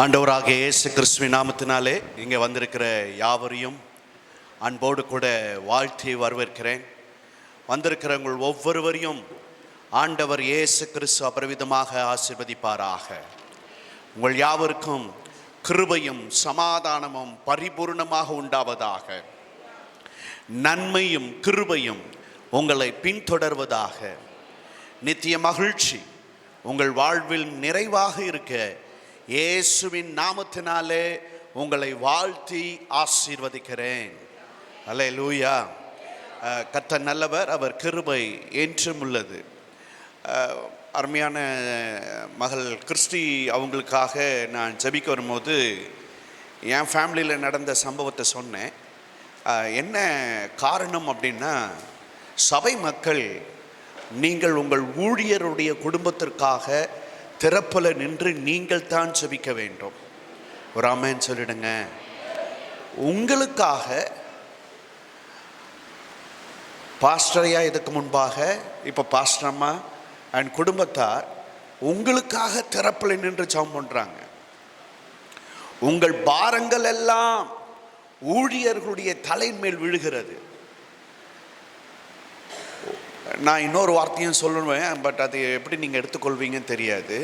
ஆண்டவராகிய இயேசு கிறிஸ்துவின் நாமத்தினாலே இங்கே வந்திருக்கிற யாவரையும் அன்போடு கூட வாழ்த்தி வரவேற்கிறேன். வந்திருக்கிற உங்கள் ஒவ்வொருவரையும் ஆண்டவர் இயேசு கிறிஸ்து அபரிவிதமாக ஆசீர்வதிப்பாராக. உங்கள் யாவருக்கும் கிருபையும் சமாதானமும் பரிபூர்ணமாக உண்டாவதாக. நன்மையும் கிருபையும் உங்களை பின்தொடர்வதாக. நித்திய மகிழ்ச்சி உங்கள் வாழ்வில் நிறைவாக இருக்க இயேசுவின் நாமத்தினாலே உங்களை வாழ்த்தி ஆசீர்வதிக்கிறேன். அல்லேலூயா. கர்த்தர் நல்லவர், அவர் கிருபை என்றும் உள்ளது. அருமையான மகள் கிறிஸ்டி அவங்களுக்காக நான் ஜெபிக்க வரும்போது என் ஃபேமிலியில் நடந்த சம்பவத்தை சொன்னேன். என்ன காரணம் அப்படின்னா, சபை மக்கள் நீங்கள் உங்கள் ஊழியருடைய குடும்பத்திற்காக திறப்பில் நின்று நீங்கள் தான் ஜெபிக்க வேண்டும். ஒரு ஆமென் சொல்லிடுங்க. உங்களுக்காக பாஸ்டரையா இதுக்கு முன்பாக இப்போ பாஸ்டர் அம்மா அண்ட் குடும்பத்தார் உங்களுக்காக திறப்பில் நின்று ஜெபம் பண்ணுறாங்க. உங்கள் பாரங்கள் எல்லாம் ஊழியர்களுடைய தலைமேல் விழுகிறது. நான் இன்னொரு வார்த்தையும் சொல்லுவேன், பட் அது எப்படி நீங்கள் எடுத்துக்கொள்வீங்கன்னு தெரியாது.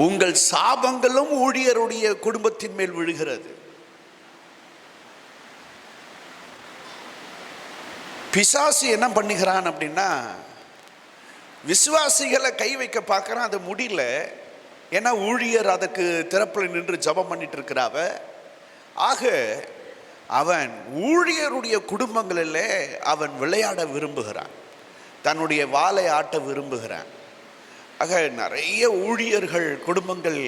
உங்கள் சாபங்களும் ஊழியருடைய குடும்பத்தின் மேல் விழுகிறது. பிசாசு என்ன பண்ணுகிறான் அப்படின்னா, விசுவாசிகளை கை வைக்க பார்க்குறான், அது முடியல. ஏன்னா ஊழியர் அதுக்கு திறப்பில் நின்று ஜெபம் பண்ணிட்டு இருக்கிறாவ. ஆக அவன் ஊழியருடைய குடும்பங்களிலே அவன் விளையாட விரும்புகிறான், தன்னுடைய வாளை ஆட்ட விரும்புகிறான். ஆக நிறைய ஊழியர்கள் குடும்பங்கள்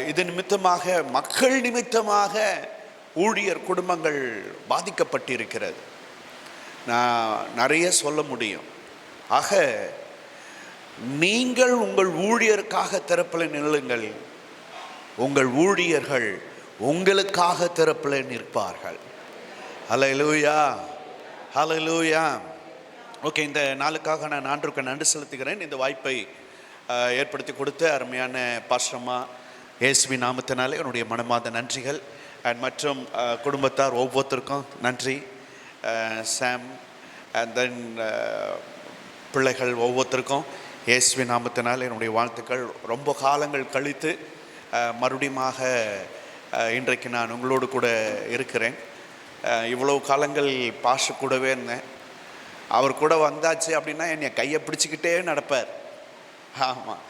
இது நிமித்தமாக, மக்கள் நிமித்தமாக ஊழியர் குடும்பங்கள் பாதிக்கப்பட்டிருக்கிறது. நான் நிறைய சொல்ல முடியும். ஆக நீங்கள் உங்கள் ஊழியருக்காக திறப்பில் நில்லுங்கள். உங்கள் ஊழியர்கள் உங்களுக்காக திறப்பில் நிற்பார்கள். ஹல்லேலூயா, ஹல்லேலூயா. ஓகே, இந்த நாளுக்காக நான் ஆண்டவருக்கு நன்றி செலுத்துகிறேன். இந்த வாய்ப்பை ஏற்படுத்தி கொடுத்த அருமையான பாஸ்டர்மா இயேசுவின் நாமத்தினாலே என்னுடைய மனமார்ந்த நன்றிகள். அண்ட் மற்றும் குடும்பத்தார் ஒவ்வொருத்தருக்கும் நன்றி. சாம் அண்ட் தென் பிள்ளைகள் ஒவ்வொருத்தருக்கும் இயேசுவின் நாமத்தினால் என்னுடைய வாழ்த்துக்கள். ரொம்ப காலங்கள் கழித்து மறுபடியுமாக இன்றைக்கு நான் உங்களோடு கூட இருக்கிறேன். இவ்வளவு காலங்கள் பாஸ்டர் கூடவே இருந்தேன். அவர் கூட வந்தாச்சு அப்படின்னா என்னை கையை பிடிச்சிக்கிட்டே நடப்பார். ஆமாம்,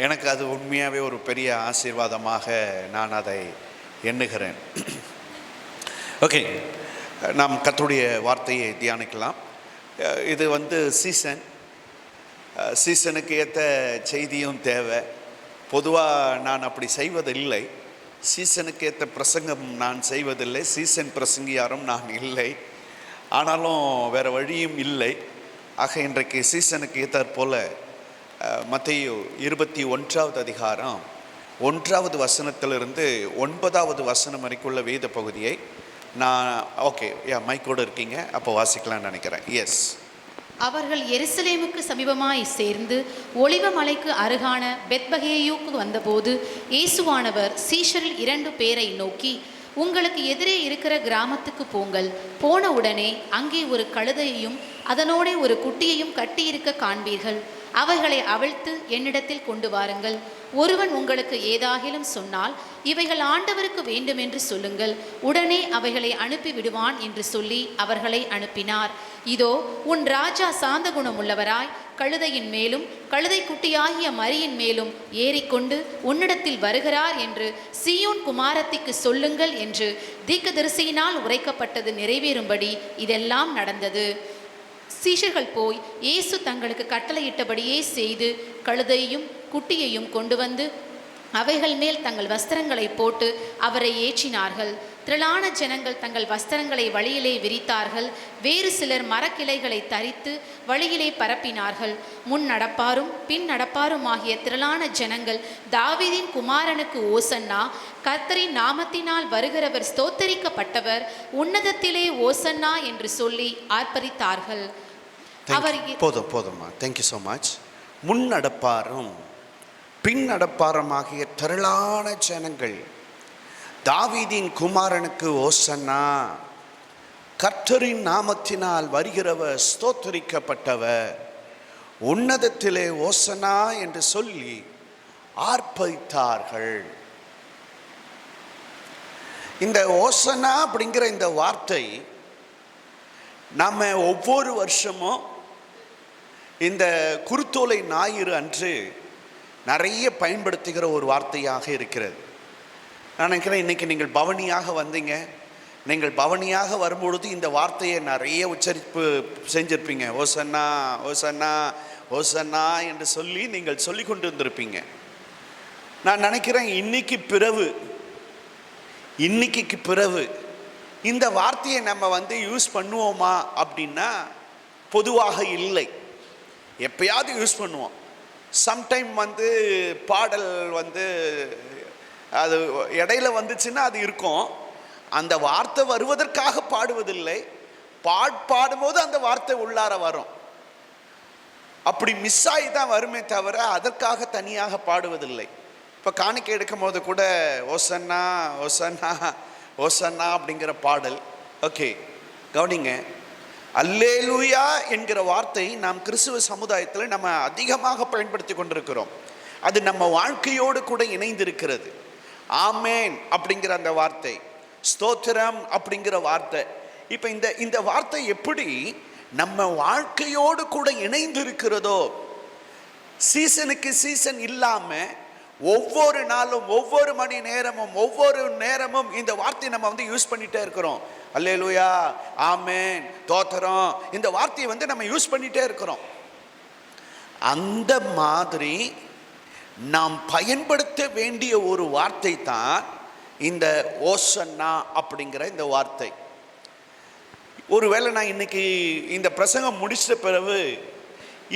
எனக்கு அது உண்மையாகவே ஒரு பெரிய ஆசீர்வாதமாக நான் அதை எண்ணுகிறேன். ஓகே, நாம் கர்த்தருடைய வார்த்தையை தியானிக்கலாம். இது சீசனுக்கு ஏற்ற செய்தியும் தேவை. பொதுவாக நான் அப்படி செய்வதில்லை. சீசனுக்கு ஏற்ற பிரசங்கம் நான் செய்வதில்லை. சீசன் பிரசங்கியாரும் நான் இல்லை. ஆனாலும் வேறு வழியும் இல்லை. ஆக இன்றைக்கு சீசனுக்கு ஏற்றாற் போல் மத்தேயு 21வது அதிகாரம் 1வது வசனத்திலிருந்து 9வது வசனம் வரைக்குள்ள வேத பகுதியை நான் மைக்கோடு இருக்கீங்க, அப்போ வாசிக்கலாம்னு நினைக்கிறேன். எஸ். அவர்கள் எருசலேமுக்கு சமீபமாய் சேர்ந்து ஒலிவ மலைக்கு அருகான பெத்பகேயுக்கு வந்தபோது இயேசுவானவர் சீஷரில் 2 பேரை நோக்கி, உங்களுக்கு எதிரே இருக்கிற கிராமத்துக்கு போங்கள். போன உடனே அங்கே ஒரு கழுதையையும் அதனோட ஒரு குட்டியையும் கட்டியிருக்க காண்பீர்கள். அவைகளை அவிழ்த்து என்னிடத்தில் கொண்டு வாருங்கள். ஒருவன் உங்களுக்கு ஏதாகிலும் சொன்னால், இவைகள் ஆண்டவருக்கு வேண்டும் என்று சொல்லுங்கள், உடனே அவைகளை அனுப்பி விடுவான் என்று சொல்லி அவர்களை அனுப்பினார். இதோ உன் ராஜா சாந்த குணம் உள்ளவராய் கழுதையின் மேலும் கழுதை குட்டியாகிய மரியின் மேலும் ஏறிக்கொண்டு உன்னிடத்தில் வருகிறார் என்று சீயோன் குமாரத்திக்கு சொல்லுங்கள் என்று தீர்க்கதரிசியினால் உரைக்கப்பட்டது நிறைவேறும்படி இதெல்லாம் நடந்தது. சீஷர்கள் போய் இயேசு தங்களுக்கு கட்டளையிட்டபடியே செய்து கழுதையையும் குட்டியையும் கொண்டு வந்து அவைகள் மேல் தங்கள் வஸ்திரங்களை போட்டு அவரை ஏற்றினார்கள். திரளான ஜனங்கள் தங்கள் வஸ்திரங்களை வழியிலே விரித்தார்கள். வேறு சிலர் மரக்கிளைகளை தரித்து வழியிலே பரப்பினார்கள். முன் நடப்பாரும் பின் நடப்பாரும் ஆகிய திரளான ஜனங்கள், தாவீதின் குமாரனுக்கு ஓசன்னா, கர்த்தரின் நாமத்தினால் வருகிறவர் ஸ்தோத்தரிக்கப்பட்டவர், உன்னதத்திலே ஓசன்னா என்று சொல்லி ஆர்ப்பரித்தார்கள். போதுமா, தேங்க்யூ ஸோ மச். முன் நடப்பாரும் பின் நடப்பாரமாகிய திரளான ஜனங்கள் தாவீதின் குமாரனுக்கு ஓசன்னா, கர்த்தரின் நாமத்தினால் வருகிறவர் ஸ்தோத்தரிக்கப்பட்டவர், உன்னதத்திலே ஓசன்னா என்று சொல்லி ஆர்ப்பரித்தார்கள். இந்த ஓசன்னா அப்படிங்கிற இந்த வார்த்தை நம்ம ஒவ்வொரு வருஷமும் இந்த குருத்தோலை ஞாயிறு அன்று நிறைய பயன்படுத்துகிற ஒரு வார்த்தையாக இருக்கிறது. நான் நினைக்கிறேன் இன்றைக்கி நீங்கள் பவனியாக வந்தீங்க. நீங்கள் பவனியாக வரும்பொழுது இந்த வார்த்தையை நிறைய உச்சரிப்பு செஞ்சிருப்பீங்க. ஓசன்னா ஓசன்னா ஓசன்னா என்று சொல்லி நீங்கள் சொல்லி கொண்டு வந்திருப்பீங்க. நான் நினைக்கிறேன் இன்னைக்கு பிறகு இந்த வார்த்தையை நம்ம யூஸ் பண்ணுவோமா அப்படின்னா பொதுவாக இல்லை. எப்பயாவது யூஸ் பண்ணுவோம். சம்டைம் பாடல் அது இடையில வந்துச்சுன்னா அது இருக்கும். அந்த வார்த்தை வருவதற்காக பாடுவதில்லை. பாடும்போது அந்த வார்த்தை உள்ளார வரும். அப்படி மிஸ் ஆகி தான் வருமே தவிர அதற்காக தனியாக பாடுவதில்லை. இப்போ காணிக்கை எடுக்கும் போது கூட ஓசன்னா ஓசன்னா ஓசன்னா அப்படிங்கிற பாடல். ஓகே, கவனிங்க. அல்லேலூயா என்கிற வார்த்தை நாம் கிறிஸ்துவ சமுதாயத்தில் நம்ம அதிகமாக பயன்படுத்தி கொண்டிருக்கிறோம். அது நம்ம வாழ்க்கையோடு கூட இணைந்திருக்கிறது. ஆமேன் அப்படிங்கிற அந்த வார்த்தை, ஸ்தோத்திரம் அப்படிங்கிற வார்த்தை. இப்போ இந்த வார்த்தை எப்படி நம்ம வாழ்க்கையோடு கூட இணைந்து இருக்கிறதோ, சீசனுக்கு சீசன் இல்லாமல் ஒவ்வொரு நாளும் ஒவ்வொரு மணி நேரமும் இந்த வார்த்தையை நம்ம யூஸ் பண்ணிட்டே இருக்கிறோம். அல்லேலூயா, ஆமேன், தோத்திரம், இந்த வார்த்தையை நம்ம யூஸ் பண்ணிட்டே இருக்கிறோம். அந்த மாதிரி நாம் பயன்படுத்த வேண்டிய ஒரு வார்த்தை தான் இந்த ஓசன்னா அப்படிங்கிற இந்த வார்த்தை. ஒருவேளை நான் இன்னைக்கு இந்த பிரசங்கம் முடிச்சிட்ட பிறகு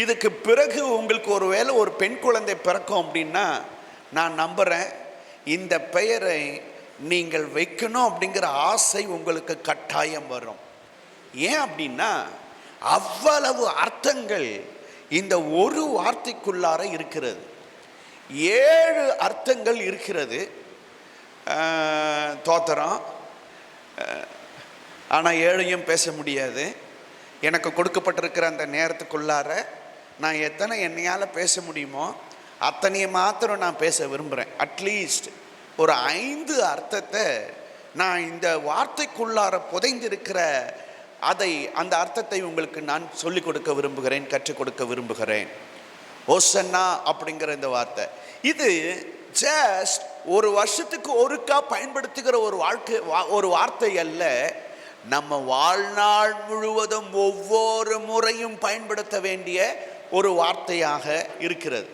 இதுக்கு பிறகு உங்களுக்கு ஒருவேளை ஒரு பெண் குழந்தை பிறக்கும் அப்படின்னா நான் நம்புகிறேன் இந்த பெயரை நீங்கள் வைக்கணும் அப்படிங்கிற ஆசை உங்களுக்கு கட்டாயம் வரும். ஏன் அப்படின்னா அவ்வளவு அர்த்தங்கள் இந்த ஒரு வார்த்தைக்குள்ளார இருக்கிறது. 7 அர்த்தங்கள் இருக்கிறது. தோத்திரம். ஆனால் 7ஐயும் பேச முடியாது. எனக்கு கொடுக்கப்பட்டிருக்கிற அந்த நேரத்துக்குள்ளார நான் எத்தனை என்னையால் பேச முடியுமோ அத்தனையை மாத்திரம் நான் பேச விரும்புகிறேன். அட்லீஸ்ட் ஒரு 5 அர்த்தத்தை நான் இந்த வார்த்தைக்குள்ளார புதைந்திருக்கிற அந்த அர்த்தத்தை உங்களுக்கு நான் சொல்லிக் கொடுக்க விரும்புகிறேன், கற்றுக் கொடுக்க விரும்புகிறேன். ஓசன்னா அப்படிங்கிற இந்த வார்த்தை இது ஜஸ்ட் ஒரு வருஷத்துக்கு ஒருக்கா பயன்படுத்துகிற ஒரு வார்த்தை அல்ல. நம்ம வாழ்நாள் முழுவதும் ஒவ்வொரு முறையும் பயன்படுத்த வேண்டிய ஒரு வார்த்தையாக இருக்கிறது.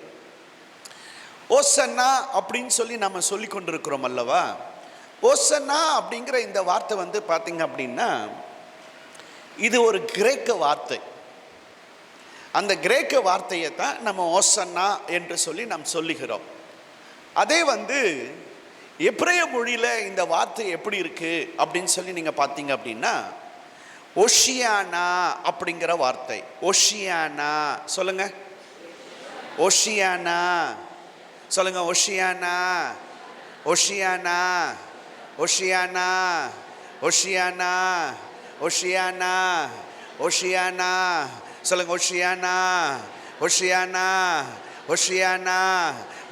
ஓசன்னா அப்படின்னு சொல்லி நம்ம சொல்லி கொண்டிருக்கிறோம் அல்லவா. ஓசன்னா அப்படிங்கிற இந்த வார்த்தை பார்த்தீங்க அப்படின்னா இது ஒரு கிரேக்க வார்த்தை. அந்த கிரேக்க வார்த்தையை தான் நம்ம ஓசன்னா என்று சொல்லி நாம் சொல்லுகிறோம். அதே எபிரேய மொழியில் இந்த வார்த்தை எப்படி இருக்கு அப்படின்னு சொல்லி நீங்கள் பார்த்தீங்க அப்படின்னா ஓஷியானா அப்படிங்கிற வார்த்தை. ஓஷியானா சொல்லுங்க, ஓஷியானா சொல்லுங்க, ஓஷியானா ஓஷியானா ஓஷியானா ஓஷியானா ஓஷியானா ஓஷியானா சொல்லுங்க, ஓஷியானா ஓஷியானா ஓஷியானா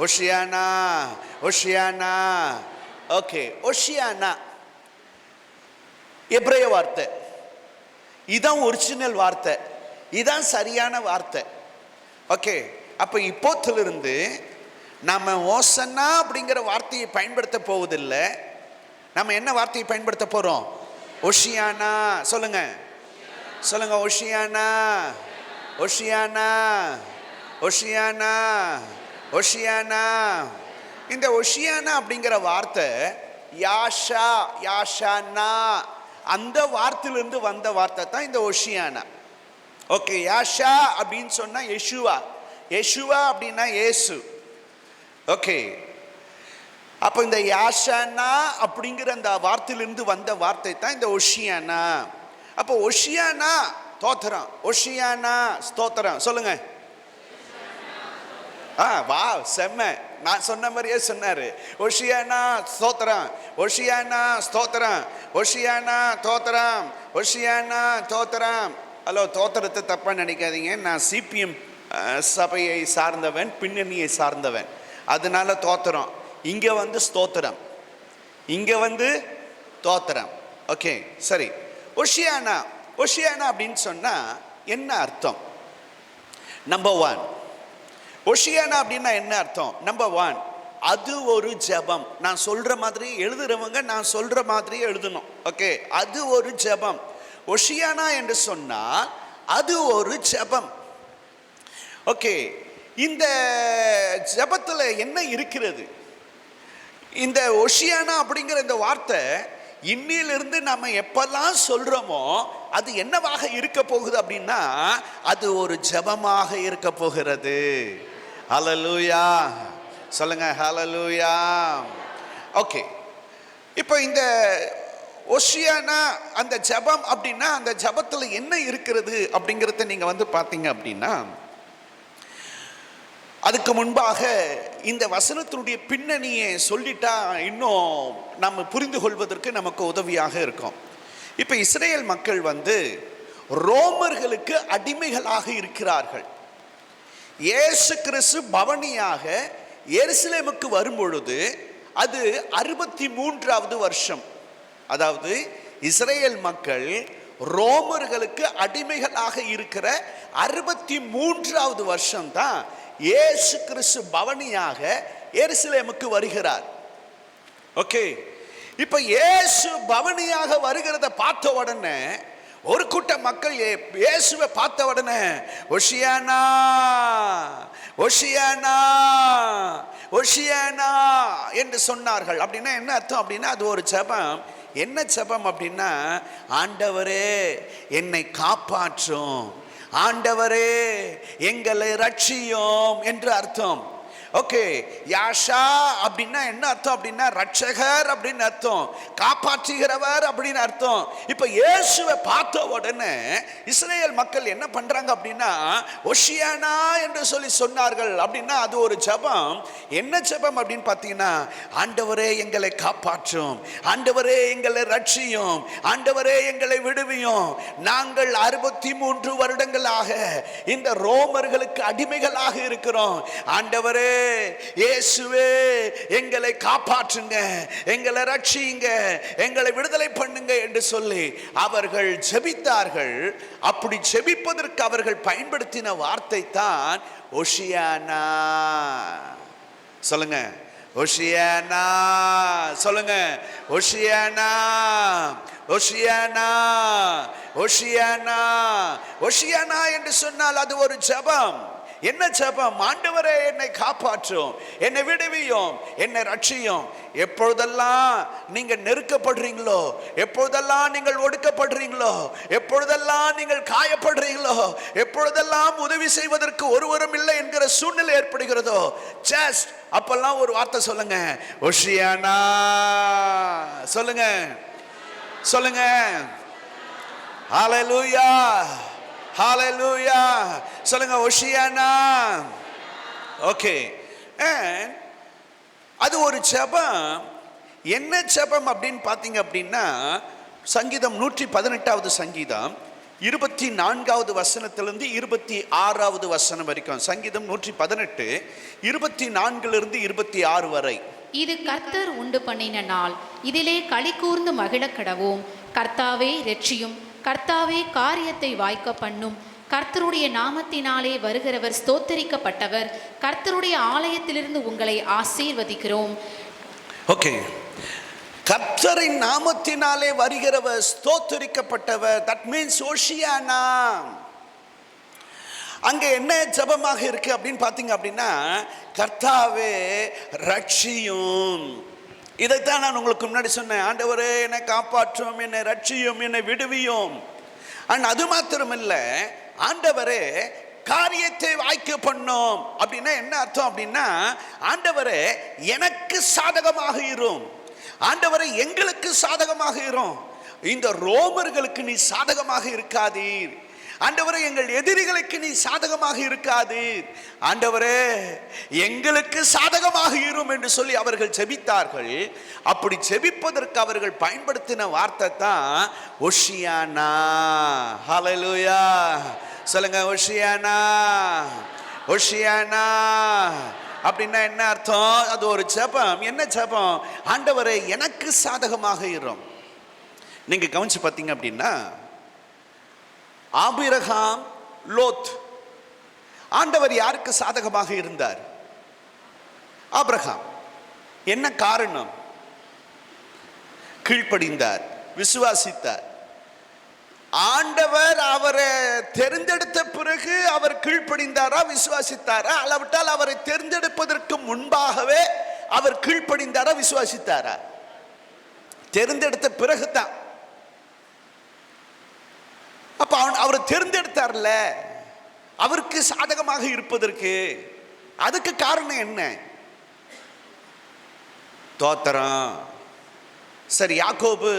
ஓஷியானா ஓஷியானா. ஓகே, ஓஷியானா எபிரேய வார்த்தை. இதான் ஒரிஜினல் வார்த்தை, இதான் சரியான வார்த்தை. ஓகே, அப்போ இப்போத்திலிருந்து நம்ம ஓசன்னா அப்படிங்கிற வார்த்தையை பயன்படுத்த போவதில்லை. நம்ம என்ன வார்த்தையை பயன்படுத்த போகிறோம்? ஓஷியானா சொல்லுங்க, சொல்லுங்க, ஓஷியானா ஓஷியானா ஓஷியானா ஓஷியானா. இந்த ஓஷியானா அப்படிங்கிற வார்த்தை யாஷா யாஷானா அந்த வார்த்தையிலிருந்து வந்த வார்த்தை தான் இந்த ஓஷியானா. ஓகே, யாஷா அப்படின்னு சொன்னா யெஷுவா, யெஷுவா அப்படின்னா இயேசு. ஓகே, அப்போ இந்த யாஷானா அப்படிங்கிற அந்த வார்த்தையிலிருந்து வந்த வார்த்தை தான் இந்த ஓஷியானா. அப்போ ஓஷியானா தோத்திரம், ஓஷியானா ஸ்தோத்திரம் சொல்லுங்க. வா, செம்ம, நான் சொன்ன மாதிரியே சொன்னாரு. ஒஷியானா ஸ்தோத்திரம், ஒஷியானா ஸ்தோத்திரம், ஒஷியானா தோத்திரம், ஒஷியானா தோத்திரம். ஹலோ, தோத்திரத்தை தப்பா நினைக்காதீங்க. நான் சிபிஎம் சபையை சார்ந்தவன், பின்னணியை சார்ந்தவன், அதனால தோத்திரம். இங்க வந்து ஸ்தோத்திரம், இங்க வந்து தோத்திரம். ஓகே, சரி. ஒஷியானா, ஒஷியானா அப்படின்னு சொன்னா என்ன அர்த்தம்? நம்பர் 1, ஒஷியானா அப்படின்னா என்ன அர்த்தம்? நம்பர் 1, அது ஒரு ஜெபம். நான் சொல்ற மாதிரி எழுதுறவங்க நான் சொல்ற மாதிரி எழுதணும். ஓகே, அது ஒரு ஜெபம். ஒஷியானா என்று சொன்னால் அது ஒரு ஜெபம். ஓகே, இந்த ஜெபத்தில் என்ன இருக்கிறது? இந்த ஒஷியானா அப்படிங்கிற இந்த வார்த்தை இன்னிலிருந்து நம்ம எப்பெல்லாம் சொல்றோமோ அது என்னவாக இருக்க போகுது அப்படின்னா அது ஒரு ஜெபமாக இருக்க போகிறது. ஹல்லேலூயா சொல்லுங்க, ஹல்லேலூயா. ஓகே, இப்போ இந்த ஒஷியானா அந்த ஜெபம் அப்படின்னா அந்த ஜெபத்தில் என்ன இருக்கிறது அப்படிங்கிறத நீங்க வந்து பார்த்தீங்க அப்படின்னா, அதுக்கு முன்பாக இந்த வசனத்தினுடைய பின்னணியை சொல்லிட்டா இன்னும் நம்ம புரிந்து கொள்வதற்கு நமக்கு உதவியாக இருக்கும். இப்போ இஸ்ரேல் மக்கள் வந்து ரோமர்களுக்கு அடிமைகளாக இருக்கிறார்கள். இயேசு கிறிஸ்து பவனியாக எருசலேமுக்கு வரும்பொழுது அது 63வது வருஷம். அதாவது இஸ்ரேல் மக்கள் ரோமர்களுக்கு அடிமைகளாக இருக்கிற 63வது வருஷம் தான் இயேசு கிறிஸ்து பவனியாக எருசலேமுக்கு வருகிறார். ஓகே, இப்ப இயேசு பவனியாக வருகிறத பார்த்த உடனே ஒரு கூட்ட மக்கள் இயேசுவை பார்த்த உடனே ஒஷியானா ஒஷியானா ஒஷியானா என்று சொன்னார்கள். அப்படின்னா என்ன அர்த்தம் அப்படின்னா அது ஒரு ஜெபம். என்ன ஜெபம் அப்படின்னா, ஆண்டவரே என்னை காப்பாற்றும், ஆண்டவரே எங்களை ரட்சியும் என்று அர்த்தம். ஓகே, யாஷா அப்படின்னா என்ன அர்த்தம் அப்படின்னா ரட்சகர் அப்படின்னு அர்த்தம், காப்பாற்றுகிறவர் அப்படின்னு அர்த்தம். இப்ப இயேசுவை பார்த்த உடனே இஸ்ரேல் மக்கள் என்ன பண்றாங்க அப்படின்னா ஒஷியானா என்று சொல்லி சொன்னார்கள். அப்படின்னா அது ஒரு ஜெபம். என்ன ஜெபம் அப்படின்னு பார்த்தீங்கன்னா, ஆண்டவரே எங்களை காப்பாற்றும், ஆண்டவரே எங்களை ரட்சியும், ஆண்டவரே எங்களை விடுவியும். நாங்கள் 63 வருடங்களாக இந்த ரோமர்களுக்கு அடிமைகளாக இருக்கிறோம். ஆண்டவரே இயேசுவே எங்களை காப்பாற்றுங்க, எங்களை ரட்சியுங்க, எங்களை விடுதலை பண்ணுங்க என்று சொல்லி அவர்கள் ஜெபித்தார்கள். அப்படி ஜெபிப்பதற்கு அவர்கள் பயன்படுத்தின வார்த்தை தான் ஒஷியானா. சொல்லுங்க, ஒஷியானா. சொல்லுங்க, ஒஷியானா ஒஷியானா ஒஷியானா. ஒஷியானா என்று சொன்னால் அது ஒரு ஜெபம். என்ன ஜெபம்? ஆண்டவரே என்னை காப்பாற்றும், என்னை விடுவியும், என்னை ரட்சியும். எப்பொழுதெல்லாம் நீங்க நெருக்கப்படுறீங்களோ, எப்பொழுதெல்லாம் நீங்கள் ஒடுக்கப்படுறீங்களோ, எப்பொழுதெல்லாம் நீங்கள் காயப்படுறீங்களோ, எப்பொழுதெல்லாம் உதவி செய்வதற்கு ஒருவரும் இல்லை என்கிற சூழ்நிலை ஏற்படுகிறதோ, ஜஸ்ட் அப்பெல்லாம் ஒரு வார்த்தை சொல்லுங்க, ஒஷியானா. சொல்லுங்க, சொல்லுங்க, ஹல்லேலூயா, ஹல்லேலூயா. சொல்லுங்க, ஒஷியானா. ஓகே, அது ஒரு ஜெபம். என்ன ஜெபம் அப்படின்னு பார்த்தீங்க அப்படின்னா, சங்கீதம் 118வது சங்கீதம் 24வது வசனத்திலிருந்து 26வது வசனம் வரைக்கும். சங்கீதம் 118 24லிருந்து 26 வரை. இது கர்த்தர் உண்டு பண்ணின நாள், இதிலே களி கூர்ந்து மகிழ கடவோம். கர்த்தாவே இரட்சியும், கர்த்தாவே காரியத்தை வாய்க்க பண்ணும். கர்த்தருடைய நாமத்தினாலே வருகிறவர் ஸ்தோத்தரிக்கப்பட்டவர். கர்த்தருடைய ஆலயத்திலிருந்து உங்களை ஆசீர்வதிக்கிறோம். ஓகே, கர்த்தரின் நாமத்தினாலே வருகிறவர் ஸ்தோத்தரிக்கப்பட்டவர். That means Oceania. அங்க என்ன ஜெபமாக இருக்கு அப்படின்னு பார்த்தீங்க அப்படின்னா, கர்த்தாவே ரட்சியும். இதைத்தான் நான் உங்களுக்கு முன்னாடி சொன்னேன், ஆண்டவரே என்னை காப்பாற்றும், என்னை ரட்சியும், என்னை விடுவியும். அது மாத்திரமில்ல, ஆண்டவரே காரியத்தை வாய்க்க பண்ணும். அப்படின்னா என்ன அர்த்தம் அப்படின்னா, ஆண்டவரே எனக்கு சாதகமாக இரும், ஆண்டவரே எங்களுக்கு சாதகமாக இரும். இந்த ரோமர்களுக்கு நீ சாதகமாக இருக்காதீர். ஆண்டவரே எங்கள் எதிரிகளுக்கு நீ சாதகமாக இருக்காது, ஆண்டவரே எங்களுக்கு சாதகமாக இரும் என்று சொல்லி அவர்கள் ஜெபித்தார்கள். அப்படி ஜெபிப்பதற்கு அவர்கள் பயன்படுத்தின வார்த்தை தான் ஓஷியானா. ஹல்லேலூயா சொல்லுங்க, ஓஷியானா. ஓஷியானா அப்படின்னா என்ன அர்த்தம்? அது ஒரு ஜெபம். என்ன ஜெபம்? ஆண்டவரே எனக்கு சாதகமாக இரும். நீங்க கவனிச்சு பார்த்தீங்க அப்படின்னா, ஆபிரகாம், லோத், ஆண்டவர் யாருக்கு சாதகமாக இருந்தார்? ஆபிரகாம். என்ன காரணம்? கீழ்ப்படிந்தார், விசுவாசித்தார். ஆண்டவர் அவரை தெரிந்தெடுத்த பிறகு அவர் கீழ்ப்படிந்தாரா, விசுவாசித்தாரா? அளவிட்டால் அவரை தெரிந்தெடுப்பதற்கு முன்பாகவே அவர் கீழ்ப்படிந்தாரா, விசுவாசித்தாரா? தெரிந்தெடுத்த பிறகுதான். அப்ப அவர் தெரிந்தெடுத்தார்ல, அவருக்கு சாதகமாக இருப்பதற்கு அதுக்கு காரணம் என்ன? தோத்திரம். சரி, யாக்கோபு,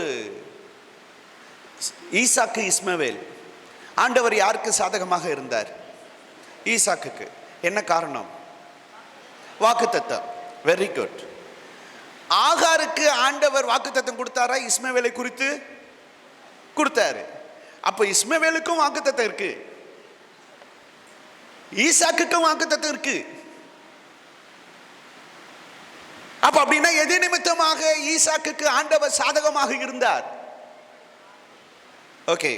ஈசாக்கு, இஸ்மவேல், ஆண்டவர் யாருக்கு சாதகமாக இருந்தார்? ஈசாக்குக்கு. என்ன காரணம்? வாக்குத்தத்தம். Very good. ஆகாருக்கு ஆண்டவர் வாக்குத்தத்தம் கொடுத்தாரா? இஸ்மவேலை குறித்து கொடுத்தாரு. அப்ப இஸ்மவேலுக்கும் வாக்குத்தத்தம் இருக்கு, ஈசாக்குக்கும் வாக்குத்தத்தம் இருக்கு. அப்ப அப்படின்னா எது நிமித்தமாக ஈசாக்குக்கு ஆண்டவர் சாதகமாக இருந்தார்? ஓகே.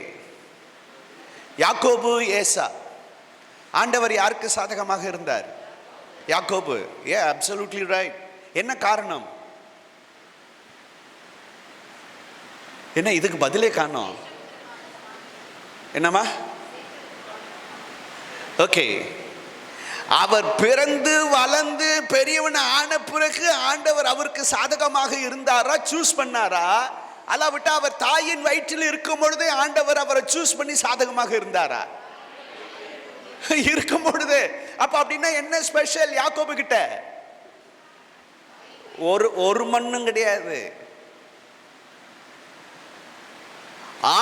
யாக்கோபு, ஏசா, ஆண்டவர் யாருக்கு சாதகமாக இருந்தார்? யாக்கோபு. Absolutely right. என்ன காரணம்? என்ன இதுக்கு பதிலே காணோம்? என்னம்மா? ஓகே. அவர் பிறந்து வளர்ந்து பெரியவன் ஆன பிறகு ஆண்டவர் அவருக்கு சாதகமாக இருந்தாரா, சூஸ் பண்ணாரா? அல்லாவிட்டா அவர் தாயின் வயிற்றில் இருக்கும் பொழுதே ஆண்டவர் அவரை சூஸ் பண்ணி சாதகமாக இருந்தாரா? இருக்கும் பொழுது. அப்ப அப்படின்னா என்ன ஸ்பெஷல் யாக்கோபு கிட்ட? ஒரு மண்ணும் கிடையாது.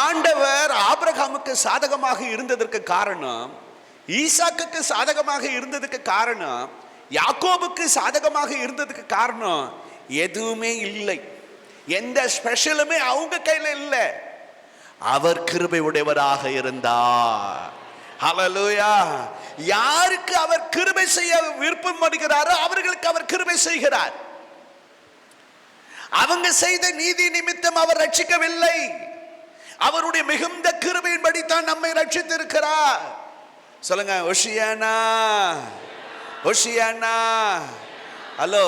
ஆண்டவர் ஆபிரகாமுக்கு சாதகமாக இருந்ததற்கு காரணம், ஈசாக்குக்கு சாதகமாக இருந்ததுக்கு காரணம், யாக்கோபுக்கு சாதகமாக இருந்ததுக்கு காரணம் எதுவுமே இல்லை. எந்த ஸ்பெஷலுமே அவங்க கையில இல்லை. அவர் கிருபை உடையவராக இருந்தார். ஹல்லேலூயா. யாருக்கு அவர் கிருபை செய்ய விருப்பம் படுகிறாரோ அவர்களுக்கு அவர் கிருபை செய்கிறார். அவங்க செய்த நீதி நிமித்தம் அவர் ரட்சிக்கவில்லை. அவருடைய மிகுந்த கிருபையின்படி தான் நம்மை ரட்சித்திருக்கிறார். சொல்லுங்க, ஓஷியானா, ஓஷியானா. ஹலோ,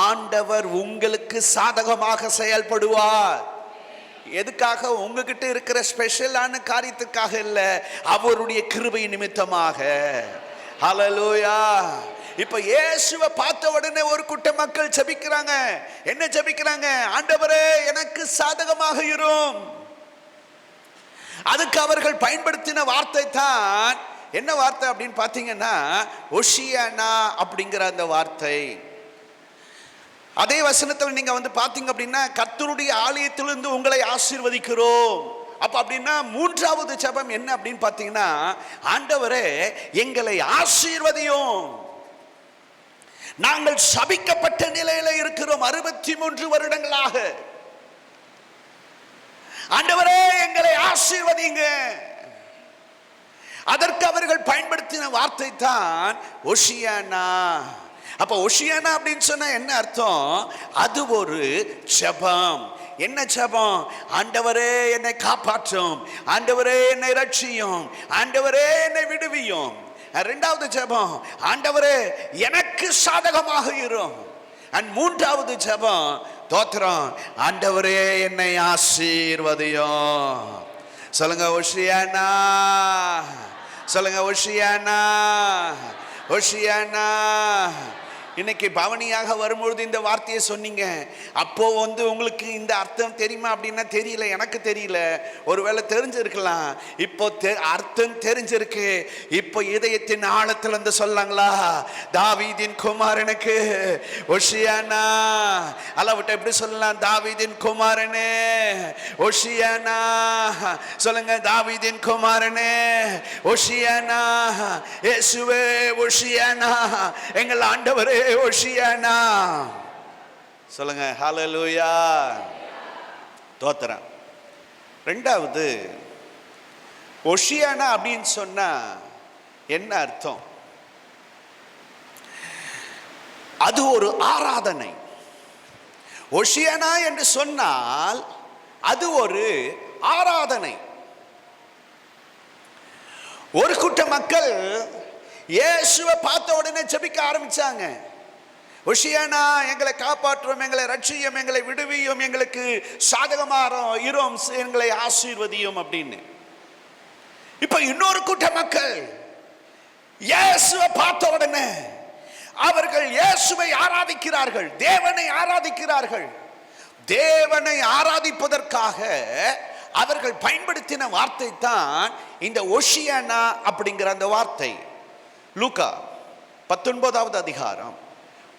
ஆண்டவர் உங்களுக்கு சாதகமாக செயல்படுவார். எதுக்காக? உங்ககிட்ட இருக்கிற ஸ்பெஷலான காரியத்துக்காக இல்ல, அவருடைய கிருபை நிமித்தமாக. ஹல்லேலூயா. இப்ப இயேசுவை பார்த்த உடனே ஒரு கூட்ட மக்கள் ஜெபிக்கிறாங்க. என்ன ஜெபிக்கிறாங்க? ஆண்டவரே எனக்கு சாதகமாக இரும். அதுக்கு அவர்கள் பயன்படுத்தின வார்த்தை தான் என்ன வார்த்தை அப்படின்னு பார்த்தீங்கன்னா, ஓஷியானா அப்படிங்கிற அந்த வார்த்தை. அதே வசனத்தில் நீங்க பார்த்தீங்க அப்படின்னா, கர்த்தருடைய ஆலயத்திலிருந்து உங்களை ஆசீர்வதிக்கிறோம். அப்ப அப்படின்னா மூன்றாவது ஜெபம் என்ன அப்படின்னு பார்த்தீங்கன்னா, ஆண்டவரே எங்களை ஆசீர்வதியும். நாங்கள் சபிக்கப்பட்ட நிலையில இருக்கிறோம் 63 வருடங்களாக. ஆண்டவரே எங்களை ஆசீர்வதிங்க. அதற்கு அவர்கள் பயன்படுத்தின வார்த்தை தான் ஓஷியானா. அப்ப ஓஷியானா அப்படின்னு சொன்னா என்ன அர்த்தம்? அது ஒரு ஜெபம். என்ன ஜெபம்? ஆண்டவரே என்னை காப்பாற்றும், ஆண்டவரே என்னை ரட்சியும், ஆண்டவரே என்னை விடுவியும். இரண்டாவது ஜெபம், ஆண்டவரே எனக்கு சாதகமாக இரும். மூன்றாவது ஜெபம், தோத்திரம், ஆண்டவரே என்னை ஆசீர்வதியும். சொல்லுங்க, ஓஷியானா. சொல்லுங்க, ஓஷியானா, ஓஷியானா. இன்னைக்கு பவனியாக வரும்பொழுது இந்த வார்த்தையை சொன்னீங்க. அப்போ உங்களுக்கு இந்த அர்த்தம் தெரியுமா அப்படின்னா தெரியல, எனக்கு தெரியல. ஒருவேளை தெரிஞ்சிருக்கலாம். இப்போ அர்த்தம் தெரிஞ்சிருக்கு. இப்போ இதயத்தின் ஆழத்துல இருந்து சொல்லாங்களா, தாவீதின் குமாரனுக்கு ஒஷியானா. அளவிட்ட எப்படி சொல்லலாம், தாவீதின் குமாரனே ஒஷியானா. சொல்லுங்க, தாவீதின் குமாரனே ஒஷியானா. இயேசுவே ஒஷியானா, எங்கள் ஆண்டவரே ஒஷியானா. சொல்லுங்க ஹல்லேலூயா, தோத்திரம். ரெண்டாவது, ஒஷியானா அப்படின்னு சொன்னா என்ன அர்த்தம்? அது ஒரு ஆராதனை. ஒஷியானா என்று சொன்னால் அது ஒரு ஆராதனை. ஒரு கூட்ட மக்கள் இயேசுவை பார்த்த உடனே ஜெபிக்க ஆரம்பிச்சாங்க. ஒஷியானா, எங்களை காப்பாற்றும், எங்களை ரட்சியும், எங்களை விடுவியும், எங்களுக்கு சாதகமாறும் இரும், எங்களை ஆசீர்வதியும் அப்படின்னு. இப்ப இன்னொரு கூட்ட மக்கள் இயேசுவை பார்த்த உடனே அவர்கள் இயேசுவை ஆராதிக்கிறார்கள், தேவனை ஆராதிக்கிறார்கள். தேவனை ஆராதிப்பதற்காக அவர்கள் பயன்படுத்தின வார்த்தை தான் இந்த ஒஷியானா அப்படிங்கிற அந்த வார்த்தை. லூக்கா 19வது அதிகாரம்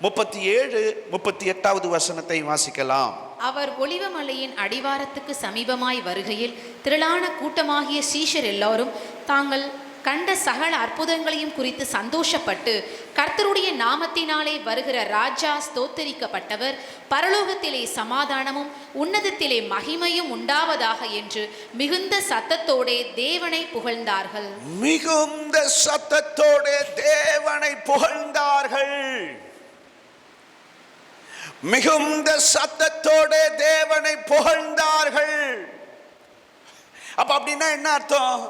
37-38 வசனத்தை வாசிக்கலாம். அவர் ஒலிவமலையின் அடிவாரத்துக்கு சமீபமாய் வருகையில் திரளான கூட்டமாகிய சீஷர் எல்லாரும் தாங்கள் கண்ட சகல அற்புதங்களையும் குறித்து சந்தோஷப்பட்டு, கர்த்தருடைய நாமத்தினாலே வருகிற ராஜா ஸ்தோத்தரிக்கப்பட்டவர், பரலோகத்திலே சமாதானமும் உன்னதத்திலே மகிமையும் உண்டாவதாக என்று மிகுந்த சத்தத்தோடே தேவனை புகழ்ந்தார்கள். மிகுந்த சத்தத்தோடே தேவனை புகழ்ந்தார்கள். மிகுந்த சத்தத்தோடே தேவனை புகழ்ந்தார்கள். அப்ப அப்படின்னா என்ன அர்த்தம்?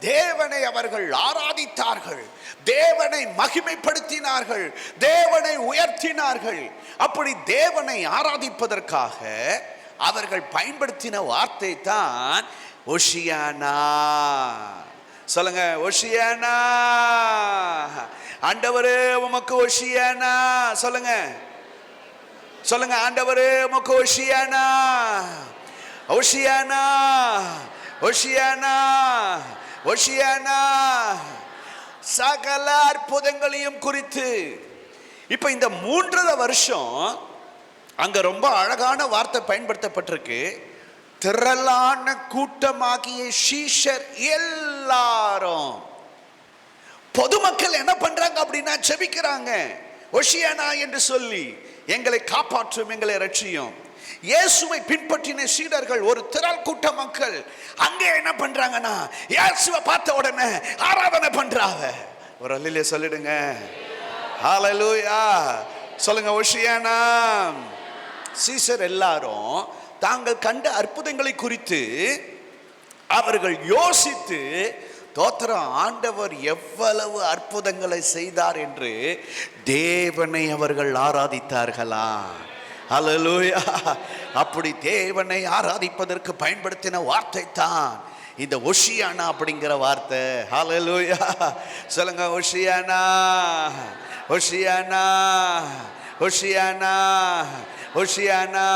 தேவனை அவர்கள் ஆராதித்தார்கள், தேவனை மகிமைப்படுத்தினார்கள், தேவனை உயர்த்தினார்கள். அப்படி தேவனை ஆராதிப்பதற்காக அவர்கள் பயன்படுத்தின வார்த்தை தான் ஒஷியானா. சொல்லுங்க, ஒஷியானா. ஆண்டவரே உமக்கு ஒஷியானா. சொல்லுங்க, சொல்லுங்க, ஆண்டவரே உமக்கு ஒஷியானா, ஒஷியானா, ஒஷியானா, ஒஷியானா. சகல அற்புதங்களையும் குறித்து. இப்ப இந்த 3 வருஷம் அங்க ரொம்ப அழகான வார்த்தை பயன்படுத்தப்பட்டிருக்கு. திரளான கூட்டமாகிய சீஷர் எல்லாரும். பொதுமக்கள் என்ன பண்றாங்க அப்படின்னா ஜெபிக்கிறாங்க, ஒஷியானா என்று சொல்லி, எங்களை காப்பாற்றும், எங்களை ரட்சியும். இயேசுவை பின்பற்றின சீடர்கள், ஒரு திரள் கூட்ட மக்கள் அங்கே என்ன பண்றாங்கன்னா இயேசுவை பார்த்த உடனே ஆராதனை பண்றாங்க. ஒரு அல்லேலூயா சொல்லிடுங்க, ஹல்லேலூயா சொல்லுங்க, ஒஷியானா. சீஷர் எல்லாரும் தாங்கள் கண்ட அற்புதங்களை குறித்து அவர்கள் யோசித்து, தோத்திரம், ஆண்டவர் எவ்வளவு அற்புதங்களை செய்தார் என்று தேவனை அவர்கள் ஆராதித்தார்களா. ஹல்லேலூயா. அப்படி தேவனை ஆராதிப்பதற்கு பயன்படுத்தின வார்த்தை தான் இந்த ஒஷியானா அப்படிங்கிற வார்த்தை. ஹல்லேலூயா சொல்லுங்க, ஒஷியானா, ஒஷியானா, ஒஷியானா, ஒஷியானா.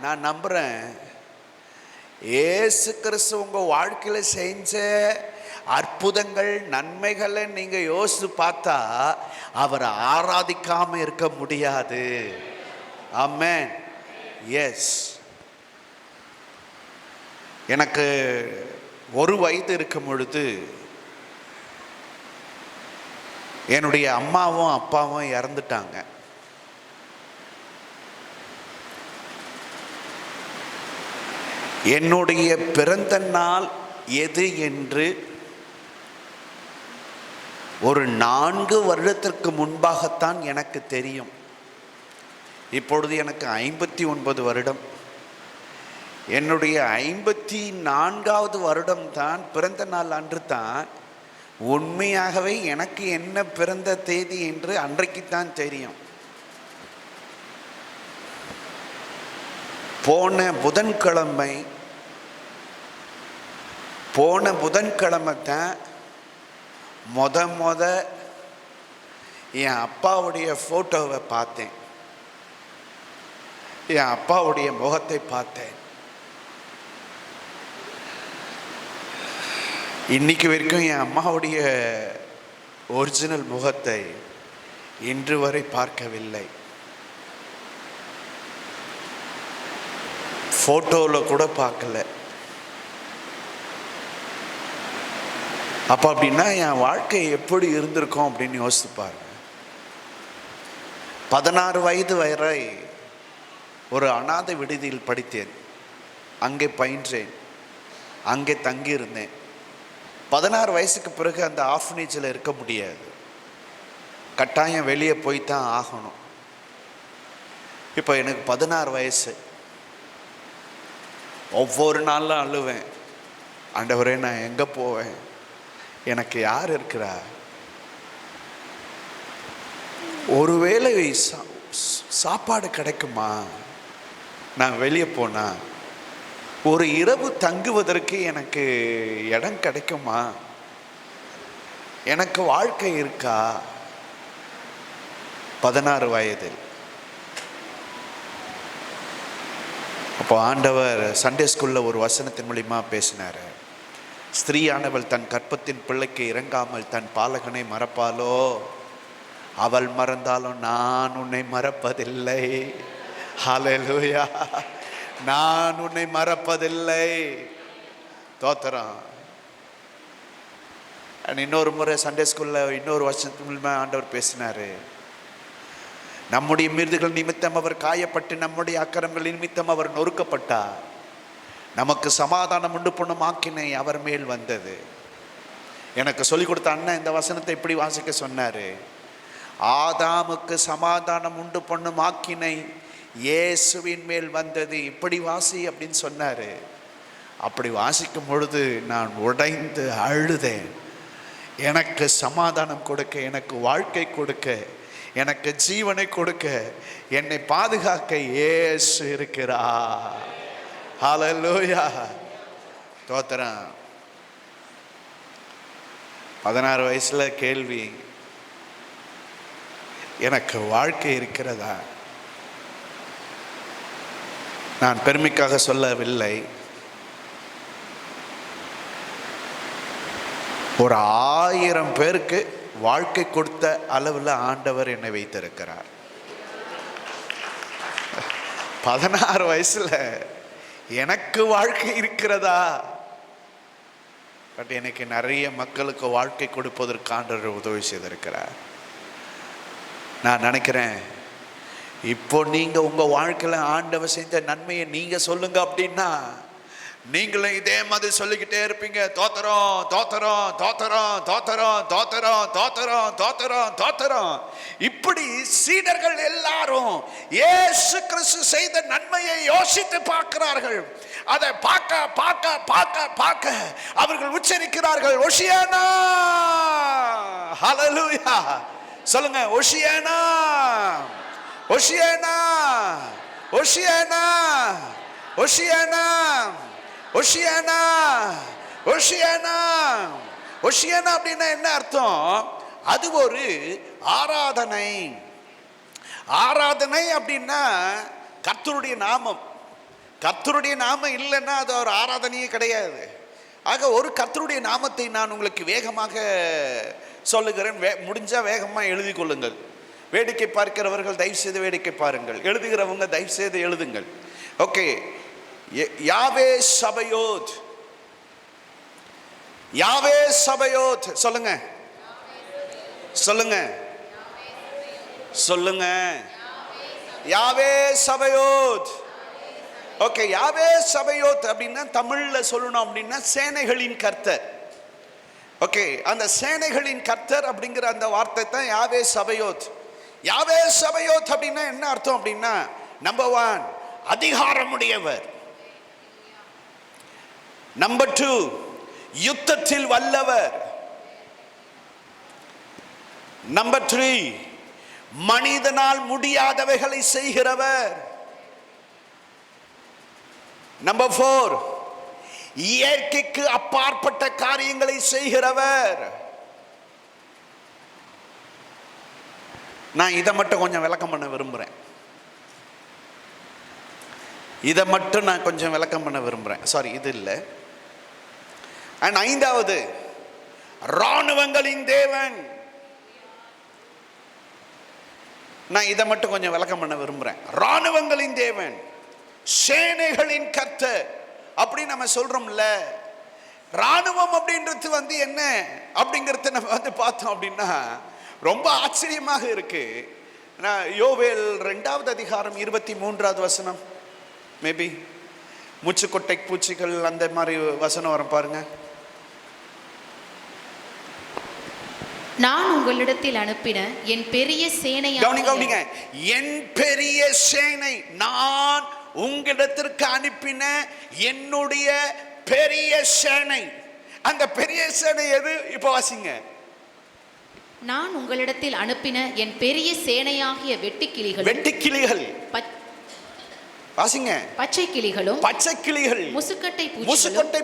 நான் நம்புறேன், இயேசு கிறிஸ்து உங்க வாழ்க்கையில செஞ்ச அற்புதங்கள், நன்மைகளை நீங்க யோசித்து பார்த்தா அவரை ஆராதிக்காம இருக்க முடியாது. ஆமென். எஸ். எனக்கு 1 வயது இருக்கும் பொழுது என்னுடைய அம்மாவும் அப்பாவும் இறந்துட்டாங்க. என்னுடைய பிறந்த நாள் எது என்று ஒரு 4 வருடத்திற்கு முன்பாகத்தான் எனக்கு தெரியும். இப்பொழுது எனக்கு 59 வருடம். என்னுடைய 54வது வருடம் தான், பிறந்த நாள் அன்று தான் உண்மையாகவே எனக்கு என்ன பிறந்த தேதி என்று அன்றைக்குத்தான் தெரியும். போன புதன்கிழமை தான் முத என் அப்பாவுடைய ஃபோட்டோவை பார்த்தேன், என் அப்பாவுடைய முகத்தை பார்த்தேன். இன்னைக்கு வரைக்கும் என் அம்மாவுடைய ஒரிஜினல் முகத்தை இன்று வரை பார்க்கவில்லை. ஃபோட்டோவில் கூட பார்க்கல. அப்போ அப்படின்னா என் வாழ்க்கை எப்படி இருந்திருக்கும் அப்படின்னு யோசித்து பாருங்க. 16 வயது வரை ஒரு அனாதை விடுதியில் படித்தேன், அங்கே பயின்றேன், அங்கே தங்கியிருந்தேன். 16 வயசுக்கு பிறகு அந்த ஆர்ஃபனேஜில் இருக்க முடியாது, கட்டாயம் வெளியே போய்தான் ஆகணும். இப்போ எனக்கு 16 வயசு. ஒவ்வொரு நாளும் அழுவேன், ஆண்டவரே நான் எங்கே போவேன், எனக்கு யார் இருக்கிறா? ஒருவேளை சாப்பாடு கிடைக்குமா நான் வெளியே போனா? ஒரு இரவு தங்குவதற்கு எனக்கு இடம் கிடைக்குமா? எனக்கு வாழ்க்கை இருக்கா? 16 வயதில். அப்போ ஆண்டவர் சண்டே ஸ்கூலில் ஒரு வசனத்தின் மூலிமா பேசினார். ஸ்திரீயானவள் தன் கற்பத்தின் பிள்ளைக்கு இறங்காமல் தன் பாலகனை மறப்பாளோ? அவள் மறந்தாலும் நான் உன்னை மறப்பதில்லை. ஹல்லேலூயா. நான் உன்னை மறப்பதில்லை. தோத்திரம். இன்னொரு முறை சண்டே ஸ்கூலில் இன்னொரு வசனத்தின் மூலமா ஆண்டவர் பேசினார். நம்முடைய மீறுதல்கள் நிமித்தம் அவர் காயப்பட்டு, நம்முடைய அக்கிரமங்கள் நிமித்தம் அவர் நொறுக்கப்பட்டார். நமக்கு சமாதானம் உண்டு பண்ணும் ஆக்கினை அவர் மேல் வந்தது. எனக்கு சொல்லிக் கொடுத்த அண்ணன் இந்த வசனத்தை இப்படி வாசிக்க சொன்னார். ஆதாமுக்கு சமாதானம் உண்டு பண்ணும் ஆக்கினை இயேசுவின் மேல் வந்தது, இப்படி வாசி அப்படின்னு சொன்னார். அப்படி வாசிக்கும் பொழுது நான் உடைந்து அழுதேன். எனக்கு சமாதானம் கொடுக்க, எனக்கு வாழ்க்கை கொடுக்க, எனக்கு ஜீவனை கொடுக்க, என்னை பாதுகாக்க இயேசு இருக்கிறார். ஹல்லேலூயா. தோத்திரம். 16 வயசுல கேள்வி, எனக்கு வாழ்க்கை இருக்கிறதா? நான் பெருமைக்காக சொல்லவில்லை. ஒரு 1000 பேருக்கு வாழ்க்கை கொடுத்த அளவில் ஆண்டவர் என்னை வைத்திருக்கிறார். 16 வயசுல எனக்கு வாழ்க்கை இருக்கிறதா? பட் எனக்கு நிறைய மக்களுக்கு வாழ்க்கை கொடுப்பதற்கு ஆண்டவர் உதவி செய்திருக்கிறார். நான் நினைக்கிறேன், இப்போ நீங்க உங்க வாழ்க்கையில ஆண்டவர் செஞ்ச நன்மையை நீங்க சொல்லுங்க அப்படின்னா நீங்களும் இதே மாதிரி சொல்லிக்கிட்டே இருப்பீங்க. தோத்திரம் தோத்திரம் தோத்திரம் தோத்திரம் தோத்திரம் தோத்திரம் தோத்திரம் தோத்திரம். இப்படி சீடர்கள் எல்லாரும் இயேசு கிறிஸ்து செய்த நன்மையை யோசித்து பார்க்கிறார்கள். அதை பார்க்க பார்க்க பார்க்க பார்க்க அவர்கள் உச்சரிக்கிறார்கள், ஓஷியானா. ஹல்லேலூயா. சொல்லுங்க, ஓஷியானா ஓஷியானா ஓஷியானா ஓஷியானா ஓஷியானா ஓஷியானா. ஓஷியானா அப்படின்னா என்ன அர்த்தம்? அது ஒரு ஆராதனை. ஆராதனை அப்படின்னா கர்த்தருடைய நாமம். கர்த்தருடைய நாமம் இல்லைன்னா அது ஒரு ஆராதனையே கிடையாது. ஆக ஒரு கர்த்தருடைய நாமத்தை நான் உங்களுக்கு வேகமாக சொல்லுகிறேன். முடிஞ்சா வேகமாக எழுதி கொள்ளுங்கள். வேடிக்கை பார்க்கிறவர்கள் தயவு செய்து வேடிக்கை பாருங்கள், எழுதுகிறவங்க தயவு செய்து எழுதுங்கள். ஓகே. யாவே சபயோத். யாவே சபயோத். சொல்லுங்க சொல்லுங்க சொல்லுங்க. யாவே சபயோத். ஓகே. யாவே சபயோத் அப்படின்னா தமிழ்ல சொல்லணும் அப்படின்னா சேனைகளின் கர்த்தர். ஓகே. அந்த சேனைகளின் கர்த்தர் அப்படிங்கிற அந்த வார்த்தை தான் யாவே சபயோத். யாவே சபயோத் அப்படின்னா என்ன அர்த்தம் அப்படின்னா, நம்பர் 1 அதிகாரமுடையவர், நம்பர் 2 யுத்தத்தில் வல்லவர், நம்பர் 3 மனிதனால் முடியாதவைகளை செய்கிறவர், நம்பர் 4 இயற்கைக்கு அப்பாற்பட்ட காரியங்களை செய்கிறவர், நான் இதை மட்டும் கொஞ்சம் விளக்கம் பண்ண விரும்புகிறேன். இதை மட்டும் நான் கொஞ்சம் விளக்கம் பண்ண விரும்புகிறேன். சாரி, இது இல்லை. அண்ட் ஐந்தாவது, இராணுவங்களின் தேவன். நான் இதை மட்டும் கொஞ்சம் விளக்கம் பண்ண விரும்புகிறேன். இராணுவங்களின் தேவன், சேனைகளின் கர்த்தர் அப்படி நம்ம சொல்றோம்ல. இராணுவம் அப்படின்றது என்ன அப்படிங்கிறத நம்ம பார்த்தோம் அப்படின்னா ரொம்ப ஆச்சரியமாக இருக்கு. யோவேல் 2வது அதிகாரம் 23வது வசனம், மேபி மூச்சுக்கொட்டை பூச்சிகள் அந்த மாதிரி வசனம் வரும் பாருங்க. நான் உங்களிடத்தில் அனுப்பின என் பெரிய சேனை, கவனிங்க, என் பெரிய சேனை, நான் உங்களிடத்திற்கு அனுப்பின என்னுடைய பெரிய சேனை. அந்த பெரிய சேனை எது? இப்ப வாசிங்க. நான் உங்களிடத்தில் அனுப்பின என் பெரிய சேனையாகிய வெட்டுக்கிளிகள், வெட்டுக்கிளிகள் வாசிங்க, பச்சை கிளிகளும், பச்சை கிளிகள், முசுக்கட்டை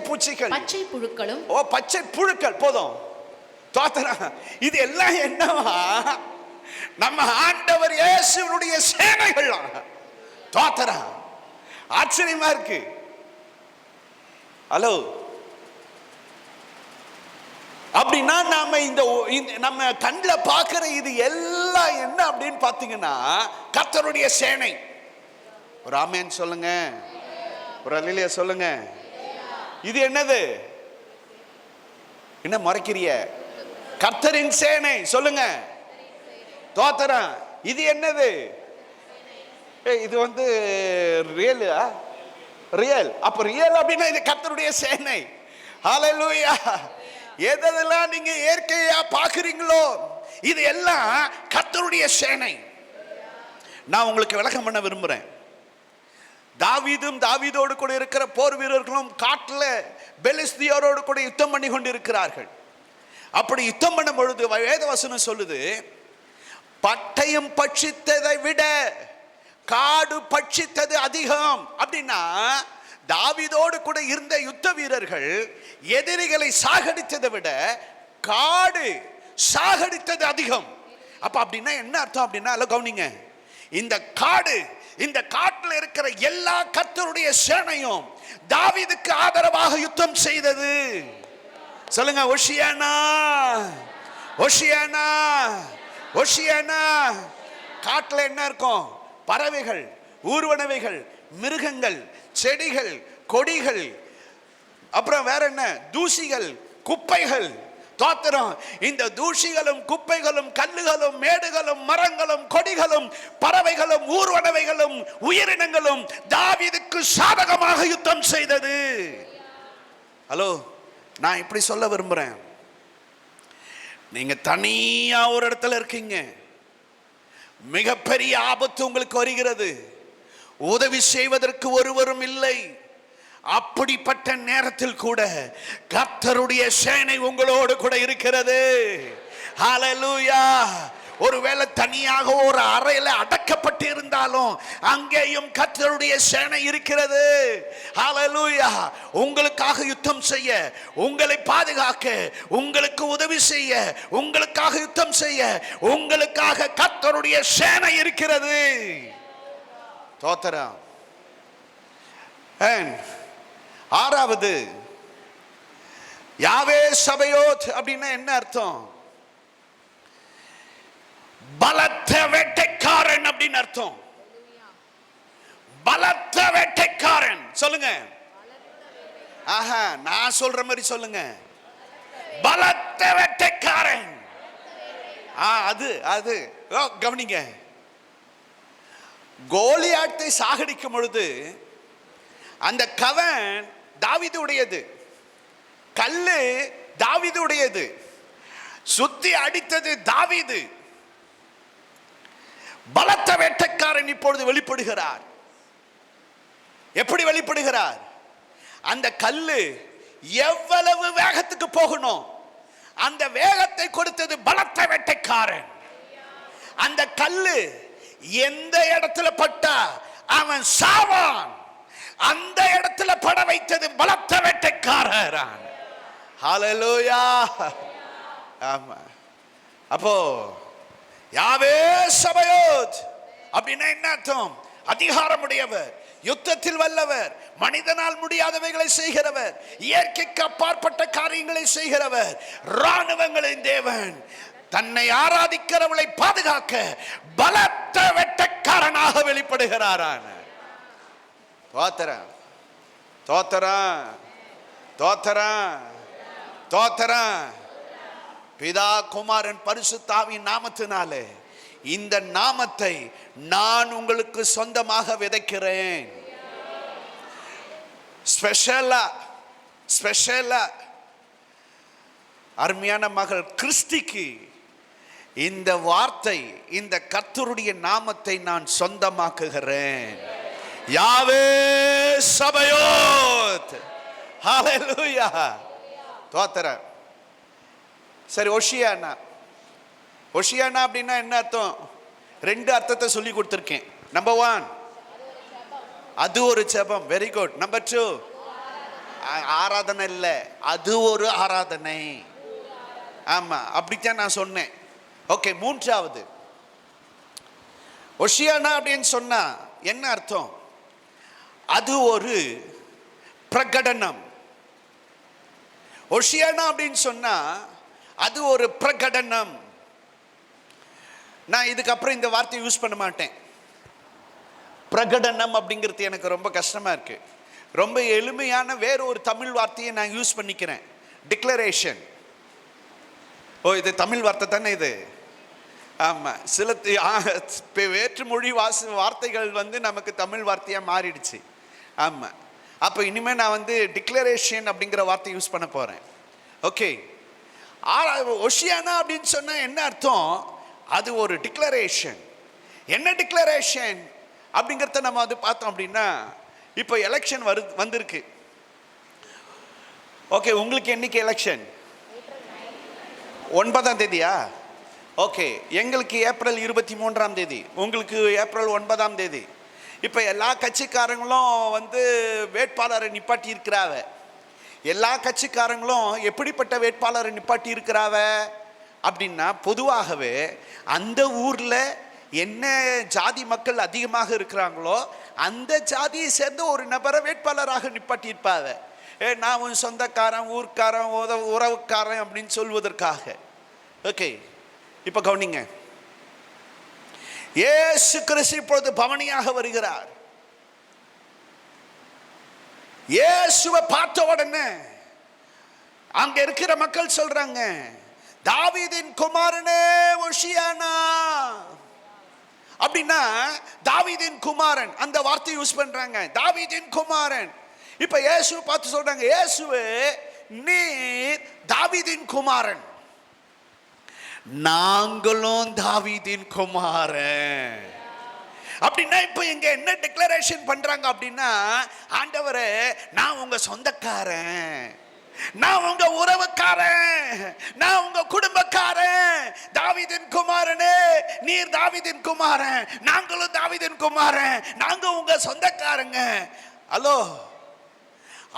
பூச்சிகள், பச்சை புழுக்களும். ஓ, பச்சை புழுக்கள். போதும், தோத்தரம். இது எல்லாம் என்னவா? நம்ம ஆண்டவர் இயேசுவுடைய சேனைகள். தோத்தரம். ஆச்சரியமா இருக்கு. ஹலோ, அப்படின்னா நாம இந்த நம்ம கண்ணில் பார்க்கிற இது எல்லாம் என்ன அப்படின்னு பார்த்தீங்கன்னா கர்த்தருடைய சேனை. ஒரு ஆமென் சொல்லுங்க, ஒரு அல்லேலூயா சொல்லுங்க. இது என்னது? என்ன முறைக்கிறிய? கர்த்தரின் சேனை சொல்லுங்க. தோத்தரம். இது என்னது? இது ரியலா? ரியல். அப்ப ரியல் அப்படின்னா இது கர்த்தருடைய சேனை. ஹல்லேலூயா. எதெல்லாம் நீங்க இயற்கையா பாக்குறீங்களோ இது எல்லாம் கர்த்தருடைய சேனை. நான் உங்களுக்கு விளக்கம் பண்ண விரும்புறேன். தாவீதோடு கூட இருக்கிற போர் வீரர்களும் காட்டுல பெலிஸ்தியரோடு கூட யுத்தம் பண்ணி கொண்டிருக்கிறார்கள். அப்படி யுத்தம் பண்ணும் பொழுது வேதவசனம் சொல்லுது, பட்டயம் பட்சித்ததை விட காடு பட்சித்தது அதிகம். அப்படின்னா தாவீதோடு கூட இருந்த யுத்த வீரர்கள் எதிரிகளை சாகடித்ததை விட காடு சாகடித்தது அதிகம். அப்ப அப்படின்னா என்ன அர்த்தம் அப்படின்னா, கவனிங்க, இந்த காட்டுல இருக்கிற எல்லா கர்த்தருடைய சேனையும் தாவீதுக்கு ஆதரவாக யுத்தம் செய்தது. சொல்லுங்க, ஓஷியானா, ஓஷியானா, ஓஷியானா. காட்டுல என்ன இருக்கும்? பறவைகள், ஊர்வனவைகள், மிருகங்கள், செடிகள், கொடிகள், அப்புறம் வேற என்ன? தூசிகள், குப்பைகள். தோத்திரம். இந்த தூசிகளும் குப்பைகளும் கல்லுகளும் மேடுகளும் மரங்களும் கொடிகளும் பறவைகளும் ஊர்வனவைகளும் உயிரினங்களும் தாவீதுக்கு சாதகமாக யுத்தம் செய்தது. ஹலோ, நான் இப்படி சொல்ல விரும்புறேன். நீங்க தனியா ஒரு இடத்துல இருக்கீங்க, மிகப்பெரிய ஆபத்து உங்களுக்கு வருகிறது, உதவி செய்வதற்கு ஒருவரும் இல்லை. அப்படிப்பட்ட நேரத்தில் கூட கர்த்தருடைய சேனை உங்களோடு கூட இருக்கிறது. ஹல்லேலூயா. ஒருவேளை தனியாக ஒரு அறையில அடக்கப்பட்டு இருந்தாலும் அங்கேயும் கர்த்தருடைய சேனை இருக்கிறது. ஹல்லேலூயா. உங்களுக்காக யுத்தம் செய்ய, உங்களை பாதுகாக்க, உங்களுக்கு உதவி செய்ய, உங்களுக்காக யுத்தம் செய்ய, உங்களுக்காக கர்த்தருடைய சேனை இருக்கிறது. தோத்திரம். ஆறாவது, யாவே சபையோத் அப்படின்னா என்ன அர்த்தம்? பலத்த வேட்டைக்காரன் அப்படின்னு அர்த்தம். பலத்த வேட்டைக்காரன். சொல்லுங்க. ஆஹா, நான் சொல்ற மாதிரி சொல்லுங்க. பலத்த வேட்டைக்காரன். அது கவனிங்க. கோலியாத்தை சாகடிக்கும் பொழுது அந்த கவன் தாவீதுடையது, கல்லு தாவீதுடையது, சுத்தி அடித்தது தாவீது. பலத்த வேட்டைக்காரன் இப்பொழுது வெளிப்படுகிறார். எப்படி வெளிப்படுகிறார்? அந்த கல்லு எவ்வளவு வேகத்துக்கு போகணும் அந்த வேகத்தை கொடுத்தது பலத்த வேட்டைக்காரன். அந்த கல்லு எந்த இடத்துல பட்டா அவன் சாவான், அந்த இடத்துல பட வைத்தது பலத்த வேட்டைக்காரன். ஹல்லேலூயா. ஆமா. அப்போ யாவே சபயோத் அப்படின்னா என்ன அர்த்தம்? அதிகாரமுடையவர், யுத்தத்தில் வல்லவர், மனிதனால் முடியாதவைகளை செய்கிறவர், இயற்கைக்கு அப்பாற்பட்ட காரியங்களை செய்கிறவர், இராணுவங்களின் தேவன், தன்னை ஆராதிக்கிறவளை பாதுகாக்க பலத்த வெட்டக்காரனாக வெளிப்படுகிறாரான. தோத்தரன் தோத்தரன் தோத்தரன் தோத்தரன். பிதா குமாரன் பரிசுத்த ஆவியின் நாமத்தினாலே இந்த நாமத்தை நான் உங்களுக்கு சொந்தமாக விதைக்கிறேன். ஸ்பெஷலா ஸ்பெஷலா அருமையான மகள் கிறிஸ்டிக்கு இந்த வார்த்தை, இந்த கர்த்தருடைய நாமத்தை நான் சொந்தமாக்குகிறேன். யாவே சபயோத். ஹல்லேலூயா. தோத்திரம். சரி, ஒஷியானா. ஒஷியானா அப்படின்னா என்ன அர்த்தம்? 2 அர்த்தத்தை சொல்லி கொடுத்துருக்கேன். நம்பர் 1, அது ஒரு ஜெபம். Very good. நம்பர் 2, ஆராதனை இல்லை, அது ஒரு ஆராதனை. ஆமா, அப்படித்தான் நான் சொன்னேன். ஓகே, 3வது ஒஷியானா அப்படின்னு சொன்னா என்ன அர்த்தம்? அது ஒரு பிரகடனம். ஒஷியானா அப்படின்னு சொன்னா அது ஒரு பிரகடனம். நான் இதுக்கப்புறம் இந்த வார்த்தையை யூஸ் பண்ண மாட்டேன். பிரகடனம் அப்படிங்கிறது எனக்கு ரொம்ப கஷ்டமா இருக்கு. ரொம்ப எளிமையான வேற ஒரு தமிழ் வார்த்தையை நான் யூஸ் பண்ணிக்கிறேன். டிக்ளரேஷன். ஓ, இது தமிழ் வார்த்தை தானே இது? ஆமாம், சில வேற்றுமொழி வார்த்தைகள் நமக்கு தமிழ் வார்த்தையாக மாறிடுச்சு. ஆமாம், அப்போ இனிமேல் நான் டிக்ளரேஷன் அப்படிங்கிற வார்த்தை யூஸ் பண்ண போகிறேன். ஓகே, ஒஷியானா அப்படின்னு சொன்னால் என்ன அர்த்தம்? அது ஒரு டிக்ளரேஷன். என்ன டிக்ளரேஷன் அப்படிங்கிறத நம்ம பார்த்தோம் அப்படின்னா, இப்போ எலெக்ஷன் வந்திருக்கு. ஓகே, உங்களுக்கு என்னைக்கு எலெக்ஷன்? 9ஆம் தேதியா? ஓகே, எங்களுக்கு ஏப்ரல் 23ஆம் தேதி, உங்களுக்கு ஏப்ரல் 9ஆம் தேதி. இப்போ எல்லா கட்சிக்காரங்களும் வேட்பாளரை நிப்பாட்டி இருக்கிறாவ. எல்லா கட்சிக்காரங்களும் எப்படிப்பட்ட வேட்பாளரை நிப்பாட்டி இருக்கிறாவ அப்படின்னா, பொதுவாகவே அந்த ஊரில் என்ன ஜாதி மக்கள் அதிகமாக இருக்கிறாங்களோ அந்த ஜாதியை சேர்ந்த ஒரு நபரை வேட்பாளராக நிப்பாட்டியிருப்பாவ. நான் உன் சொந்தக்காரன், ஊர்க்காரன், உறவுக்காரன் அப்படின்னு சொல்வதற்காக. ஓகே, இப்போ கவனிங்க. இயேசு கிறிஸ்து இப்பொழுது பவனியாக வருகிறார். இயேசுவை பார்த்த உடனே அங்க இருக்கிற மக்கள் சொல்றாங்க, தாவீதின் குமாரனே ஒஷியானா. அப்படின்னா தாவீதின் குமாரன் அந்த வார்த்தை யூஸ் பண்றாங்க, தாவீதின் குமாரன். இப்ப இயேசுவை பார்த்து சொல்றாங்க, இயேசுவே நீர் தாவீதின் குமாரன். நாங்களும் தாவீதின் குமாரன். அப்படின்னா இப்ப இங்க என்ன டிக்ளரேஷன் பண்றாங்க அப்படின்னா, ஆண்டவரே நான் உங்க சொந்தக்காரன், நான் உங்க உறவுக்காரன், நான் உங்க குடும்பக்காரன். தாவீதின் குமாரனே, நீர் தாவீதின் குமாரன், நாங்களும் தாவீதின் குமாரன், நாங்க உங்க சொந்தக்காரங்க. ஹலோ,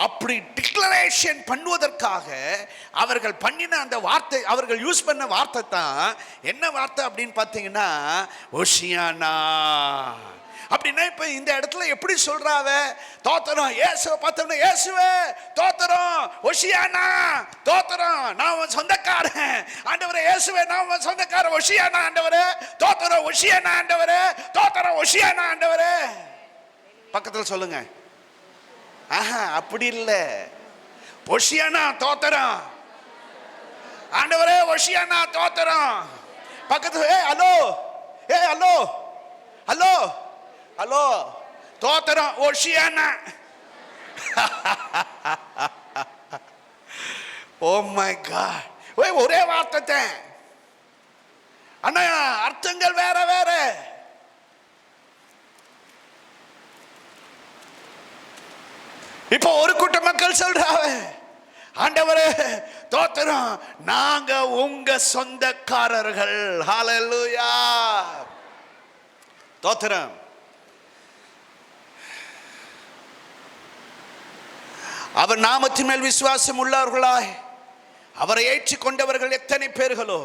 அப்படி டிக்ளரேஷன் பண்ணுவதற்காக அவர்கள் பண்ணின அந்த வார்த்தை, அவர்கள் யூஸ் பண்ண வார்த்தை தான் என்ன வார்த்தை அப்படின்னு பார்த்தீங்கன்னா, ஒஷியானா. அப்படின்னா இப்ப இந்த இடத்துல எப்படி சொல்றாவ? தோத்தரம். இயேசுவை பார்த்தோம்னா, இயேசுவே தோத்தரம், ஒஷியானா தோத்தரம், நான் உன் சொந்தக்காரன். ஆண்டவரே இயேசுவே நான் உன் சொந்தக்காரன், ஒஷியானா ஆண்டவரே தோத்தரம், ஒஷியானா ஆண்டவரே தோத்தரம், ஒஷியானா ஆண்டவரே. பக்கத்தில் சொல்லுங்க. ஆஹா, அப்படி இல்லை. ஒஷியானா தோத்தரம், ஆண்டவரே ஒஷியானா தோத்தரம். பக்கத்துல ஹலோ, ஹலோ, ஹலோ, ஹலோ, தோத்தரம் ஒஷியானா. ஓ மை காட், ஒரே வார்த்தை ஆனா அர்த்தங்கள் வேற வேற. இப்போ ஒரு கூட்ட மக்கள் சொல்றாங்க, ஆண்டவரே தோத்திரம், நாங்க உங்க சொந்தக்காரர்கள். ஹல்லேலூயா. தோத்திரம். அவர் நாமத்தின் மேல் விசுவாசம் உள்ளவர்களாய் அவரை ஏற்றுக்கொண்டவர்கள் எத்தனை பேர்களோ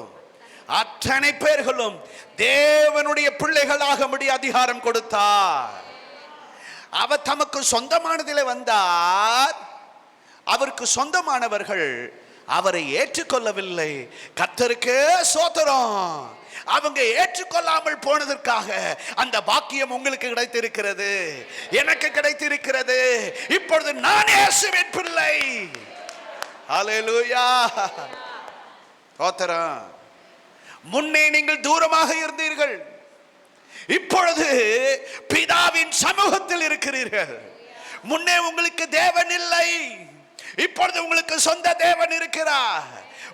அத்தனை பேர்களும் தேவனுடைய பிள்ளைகளாக அதிகாரம் கொடுத்தார். அவர் தமக்கு சொந்தமானதிலே வந்தார். அவருக்கு சொந்தமானவர்கள் அவரை ஏற்றுக்கொள்ளவில்லை. கர்த்தருக்கே ஸ்தோத்திரம். அவங்க ஏற்றுக்கொள்ளாமல் போனதற்காக அந்த பாக்கியம் உங்களுக்கு கிடைத்திருக்கிறது, எனக்கு கிடைத்திருக்கிறது. இப்பொழுது நான் இயேசுவின் பிள்ளை. ஹல்லேலூயா. ஸ்தோத்திரம். முன்னே நீங்கள் தூரமாக இருந்தீர்கள், இப்பொழுது பிதாவின் சமூகத்தில் இருக்கிறீர்கள். முன்னே உங்களுக்கு தேவன் இல்லை, இப்பொழுது உங்களுக்கு சொந்த தேவன் இருக்கிறார்.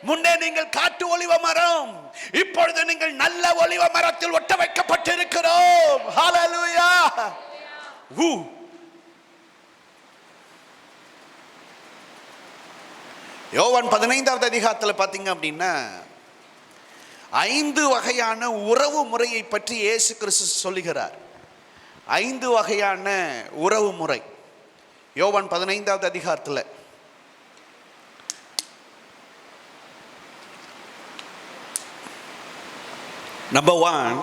முன்னே நீங்கள் காட்டு ஒலிவ மரம், இப்பொழுது நீங்கள் நல்ல ஒலிவ மரத்தில் ஒட்ட வைக்கப்பட்டிருக்கிறோம். ஹல்லேலூயா. யோவான் 15வது அதிகாரத்தில் பார்த்தீங்க அப்படின்னா 5 வகையான உறவு முறையை பற்றி இயேசு கிறிஸ்து சொல்லுகிறார். 5 வகையான உறவு முறை யோவான் 15வது அதிகாரத்தில். Number 1,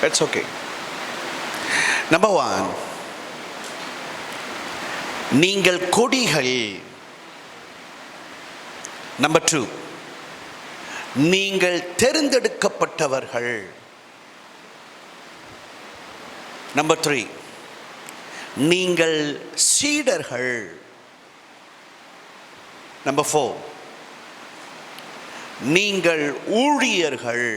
it's okay. Number 1, நீங்கள் கொடிகள். Number 2, நீங்கள் தெரிந்தெடுக்கப்பட்டவர்கள். Number 3, நீங்கள் சீடர்கள். Number 4, நீங்கள் ஊழியர்கள்.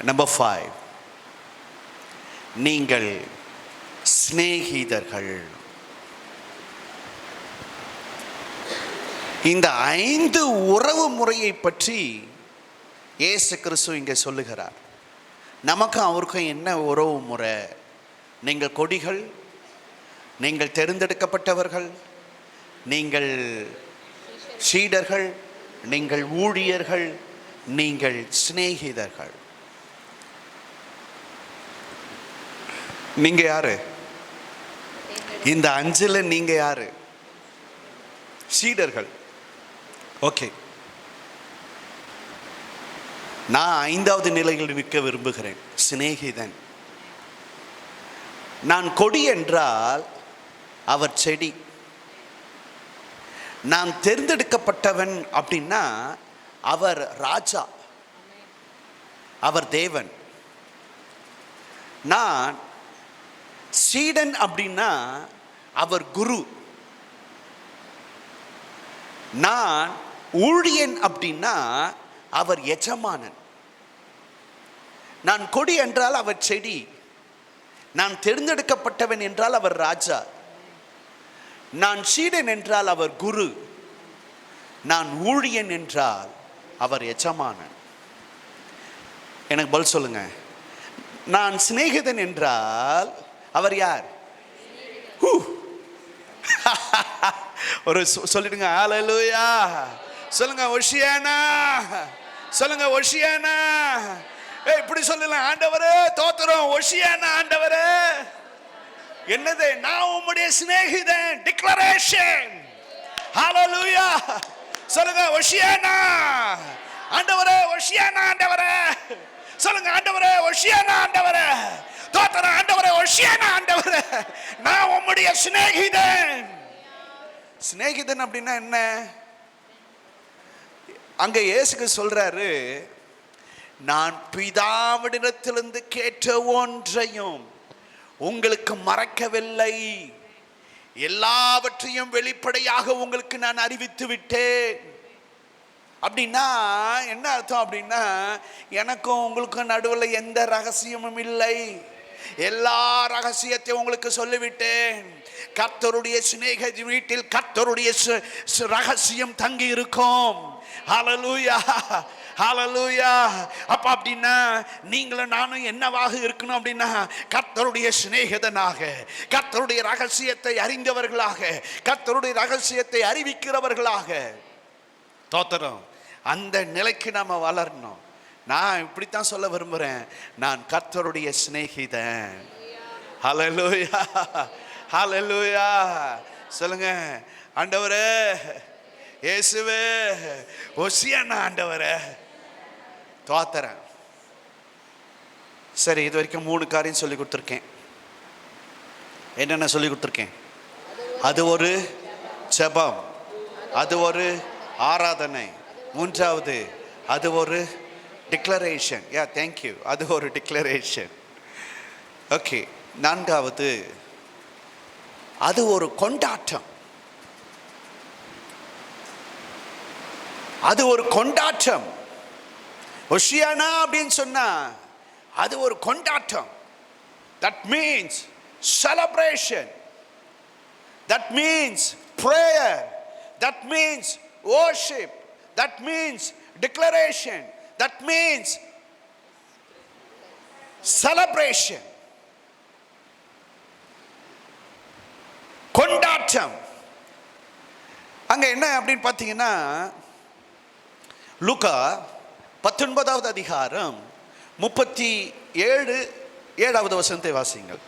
Number 5, நீங்கள் சிநேகிதர்கள். இந்த 5 உறவு முறையை பற்றி இயேசு கிறிஸ்து இங்கே சொல்லுகிறார். நமக்கும் அவருக்கும் என்ன உறவு முறை? நீங்கள் கொடிகள், நீங்கள் தெரிந்தெடுக்கப்பட்டவர்கள், நீங்கள் சீடர்கள், நீங்கள் ஊழியர்கள், நீங்கள் சிநேகிதர்கள். நீங்க யாரு? இந்த 5ல நீங்க யாரு? சீடர்கள். ஓகே, நான் 5வது நிலையில் நிற்க விரும்புகிறேன், சிநேகிதன். நான் கொடி என்றால் அவர் செடி. நான் தேர்ந்தெடுக்கப்பட்டவன் அப்படின்னா அவர் ராஜா, அவர் தேவன். நான் சீடன் அப்படின்னா அவர் குரு. நான் ஊழியன் அப்படின்னா அவர் எஜமானன். நான் கொடி என்றால் அவர் செடி, நான் தேர்ந்தெடுக்கப்பட்டவன் என்றால் அவர் ராஜா, நான் சீடன் என்றால் அவர் குரு, நான் ஊழியன் என்றால் அவர் எஜமானன். எனக்கு பதில் சொல்லுங்க. நான் சிநேகிதன் என்றால் அவர் யார்? ஒரு சொல்லிடுங்க. ஹல்லேலூயா. சொல்லுங்க ஒஷியானா. சொல்லுங்க ஒஷியானா. இப்படி சொல்லலாம். ஆண்டவரே தோத்திரம். ஒஷியானா. ஆண்டவரே என்னது? நான் உம்முடைய சிநேகிதன். டிக்ளரேஷன். ஹல்லேலூயா. சொல்லுங்க ஒஷியானா. ஆண்டவரே ஒஷியானா. ஆண்டவரே சொல்லுங்க. ஆண்டவரே ஒஷியானா. ஆண்டவரே தோத்திரம். ஆண்டவரே ஒஷியானா. ஆண்டவரே நான் உம்முடைய சிநேகிதன். சிநேகிதன் அப்படின்னா என்ன? அங்க இயேசுக்கு சொல்றாரு, நான் பிதாவிடத்திலிருந்து கேட்ட ஒன்றையும் உங்களுக்கு மறைக்கவில்லை, எல்லாவற்றையும் வெளிப்படையாக உங்களுக்கு நான் அறிவித்து விட்டேன். அப்படின்னா என்ன அர்த்தம்? அப்படின்னா எனக்கும் உங்களுக்கும் நடுவில் எந்த ரகசியமும் இல்லை, எல்லா ரகசியத்தையும் உங்களுக்கு சொல்லிவிட்டேன். கர்த்தருடைய சிநேக வீட்டில் கர்த்தருடைய ரகசியம் தங்கி இருக்கும். ஹல்லேலூயா. ஹல்லேலூயா. அப்ப அப்படின்னா நீங்களும் நானும் என்னவாக இருக்கணும் அப்படின்னா கர்த்தருடைய சிநேகிதனாக, கர்த்தருடைய ரகசியத்தை அறிந்தவர்களாக, கர்த்தருடைய ரகசியத்தை அறிவிக்கிறவர்களாக. தோத்திரம். அந்த நிலைக்கு நாம வளரணும். நான் இப்படித்தான் சொல்ல விரும்புறேன், நான் கர்த்தருடைய சிநேகிதன். ஹல்லேலூயா. ஹல்லேலூயா. சொல்லுங்க. ஆண்டவரே, இயேசுவே, ஒசியானா ஆண்டவரே, தோத்துறேன். சரி, இது வரைக்கும் 3 காரியம் சொல்லி கொடுத்துருக்கேன். என்னென்ன சொல்லி கொடுத்துருக்கேன்? அது ஒரு ஜெபம், அது ஒரு ஆராதனை. 3வது, அது ஒரு டிக்ளரேஷன். தேங்க்யூ, அது ஒரு டிக்ளரேஷன். ஓகே. 4வது, அது ஒரு கொண்டாட்டம். அது ஒரு கொண்டாட்டம். ஒஷியானா அப்படின்னு சொன்னா அது ஒரு கொண்டாட்டம். That means celebration. That means prayer. That means worship. That means declaration. That means celebration. கொண்டாட்டம். அங்க என்ன அப்படின்னு பார்த்தீங்கன்னா, லூக்கா 19வது அதிகாரம் 37வது வசனத்தை வாசிங்கள்.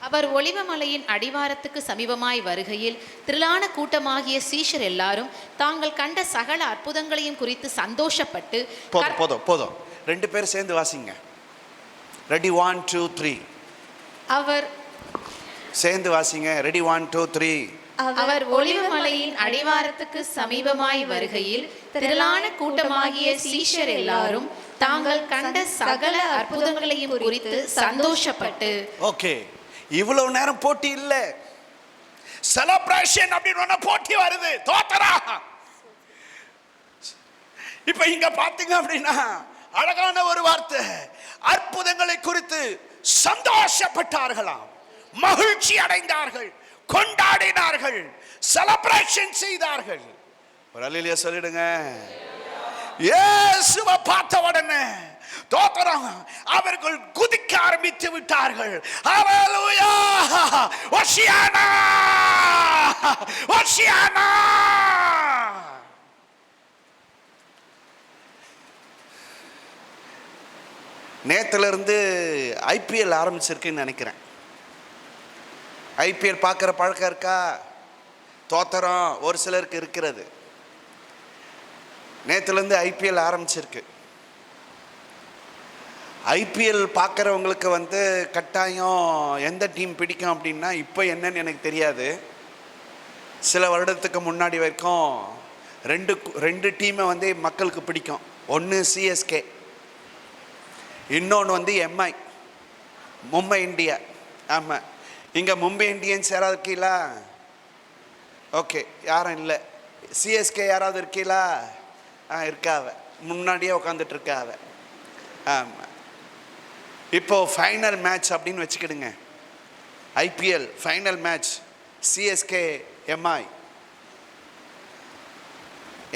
அவர் ஒலிவமலையின் அடிவாரத்துக்கு சமீபமாய் வருகையில் திரளான கூட்டமாகிய சீஷர் எல்லாரும் தாங்கள் கண்ட சகல அற்புதங்களையும் குறித்து சந்தோஷப்பட்டு. போதும் 2 பேர் சேர்ந்து வாசிங்க. ரெடி, 1 2 3. அவர் சேர்ந்து வாசிங்க. ரெடி, 1 2 3. அவர் ஒலிவமலையின் அடிவாரத்துக்கு சமீபமாய் வருகையில் திரளான கூட்டமாகிய சீஷர் எல்லாரும் தாங்கள் கண்ட சகல அற்புதங்களையும் குறித்து சந்தோஷப்பட்டு. ஓகே, இவ்வளவு நேரம் போட்டி இல்ல, செலிப்ரேஷன் அப்படின்னு போட்டி வருது. தோத்தரா. இப்ப இங்க பாத்தீங்க அப்படின்னா அழகான ஒரு வார்த்தை, அற்புதங்களை குறித்து சந்தோஷப்பட்டார்களாம், மகிழ்ச்சி அடைந்தார்கள், கொண்டாடினார்கள், செலிப்ரேஷன் செய்தார்கள். ஒரு அல்லேலூயா சொல்லிடுங்க. இயேசுவை பார்த்த உடனே தோத்தரம் அவர்கள் குதிக்க ஆரம்பித்து விட்டார்கள். ஹல்லேலூயா, ஓஷியானா, ஓஷியானா. நேத்துல இருந்து ஐபிஎல் ஆரம்பிச்சிருக்குன்னு நினைக்கிறேன். ஐபிஎல் பார்க்குற பழக்கம் இருக்கா? தோத்தரம் ஒரு சிலருக்கு இருக்கிறது. நேற்றுலேருந்து ஐபிஎல் ஆரம்பிச்சிருக்கு. ஐபிஎல் பார்க்குறவங்களுக்கு கட்டாயம் எந்த டீம் பிடிக்கும் அப்படின்னா, இப்போ என்னன்னு எனக்கு தெரியாது, சில வருடத்துக்கு முன்னாடி வரைக்கும் ரெண்டு டீமை மக்களுக்கு பிடிக்கும். ஒன்று சிஎஸ்கே, இன்னொன்று எம்ஐ, மும்பை இந்தியா. ஆமாம், இங்கே மும்பை இந்தியன்ஸ் யாராவது இருக்கீங்களா? ஓகே, யாரும் இல்லை. சிஎஸ்கே யாராவது இருக்கீங்களா? இருக்காவ, முன்னாடியே உட்காந்துட்டு இருக்காவ. ஆமாம், இப்போ ஃபைனல் மேட்ச் அப்படின்னு வச்சுக்கிடுங்க. IPL final match CSK MI.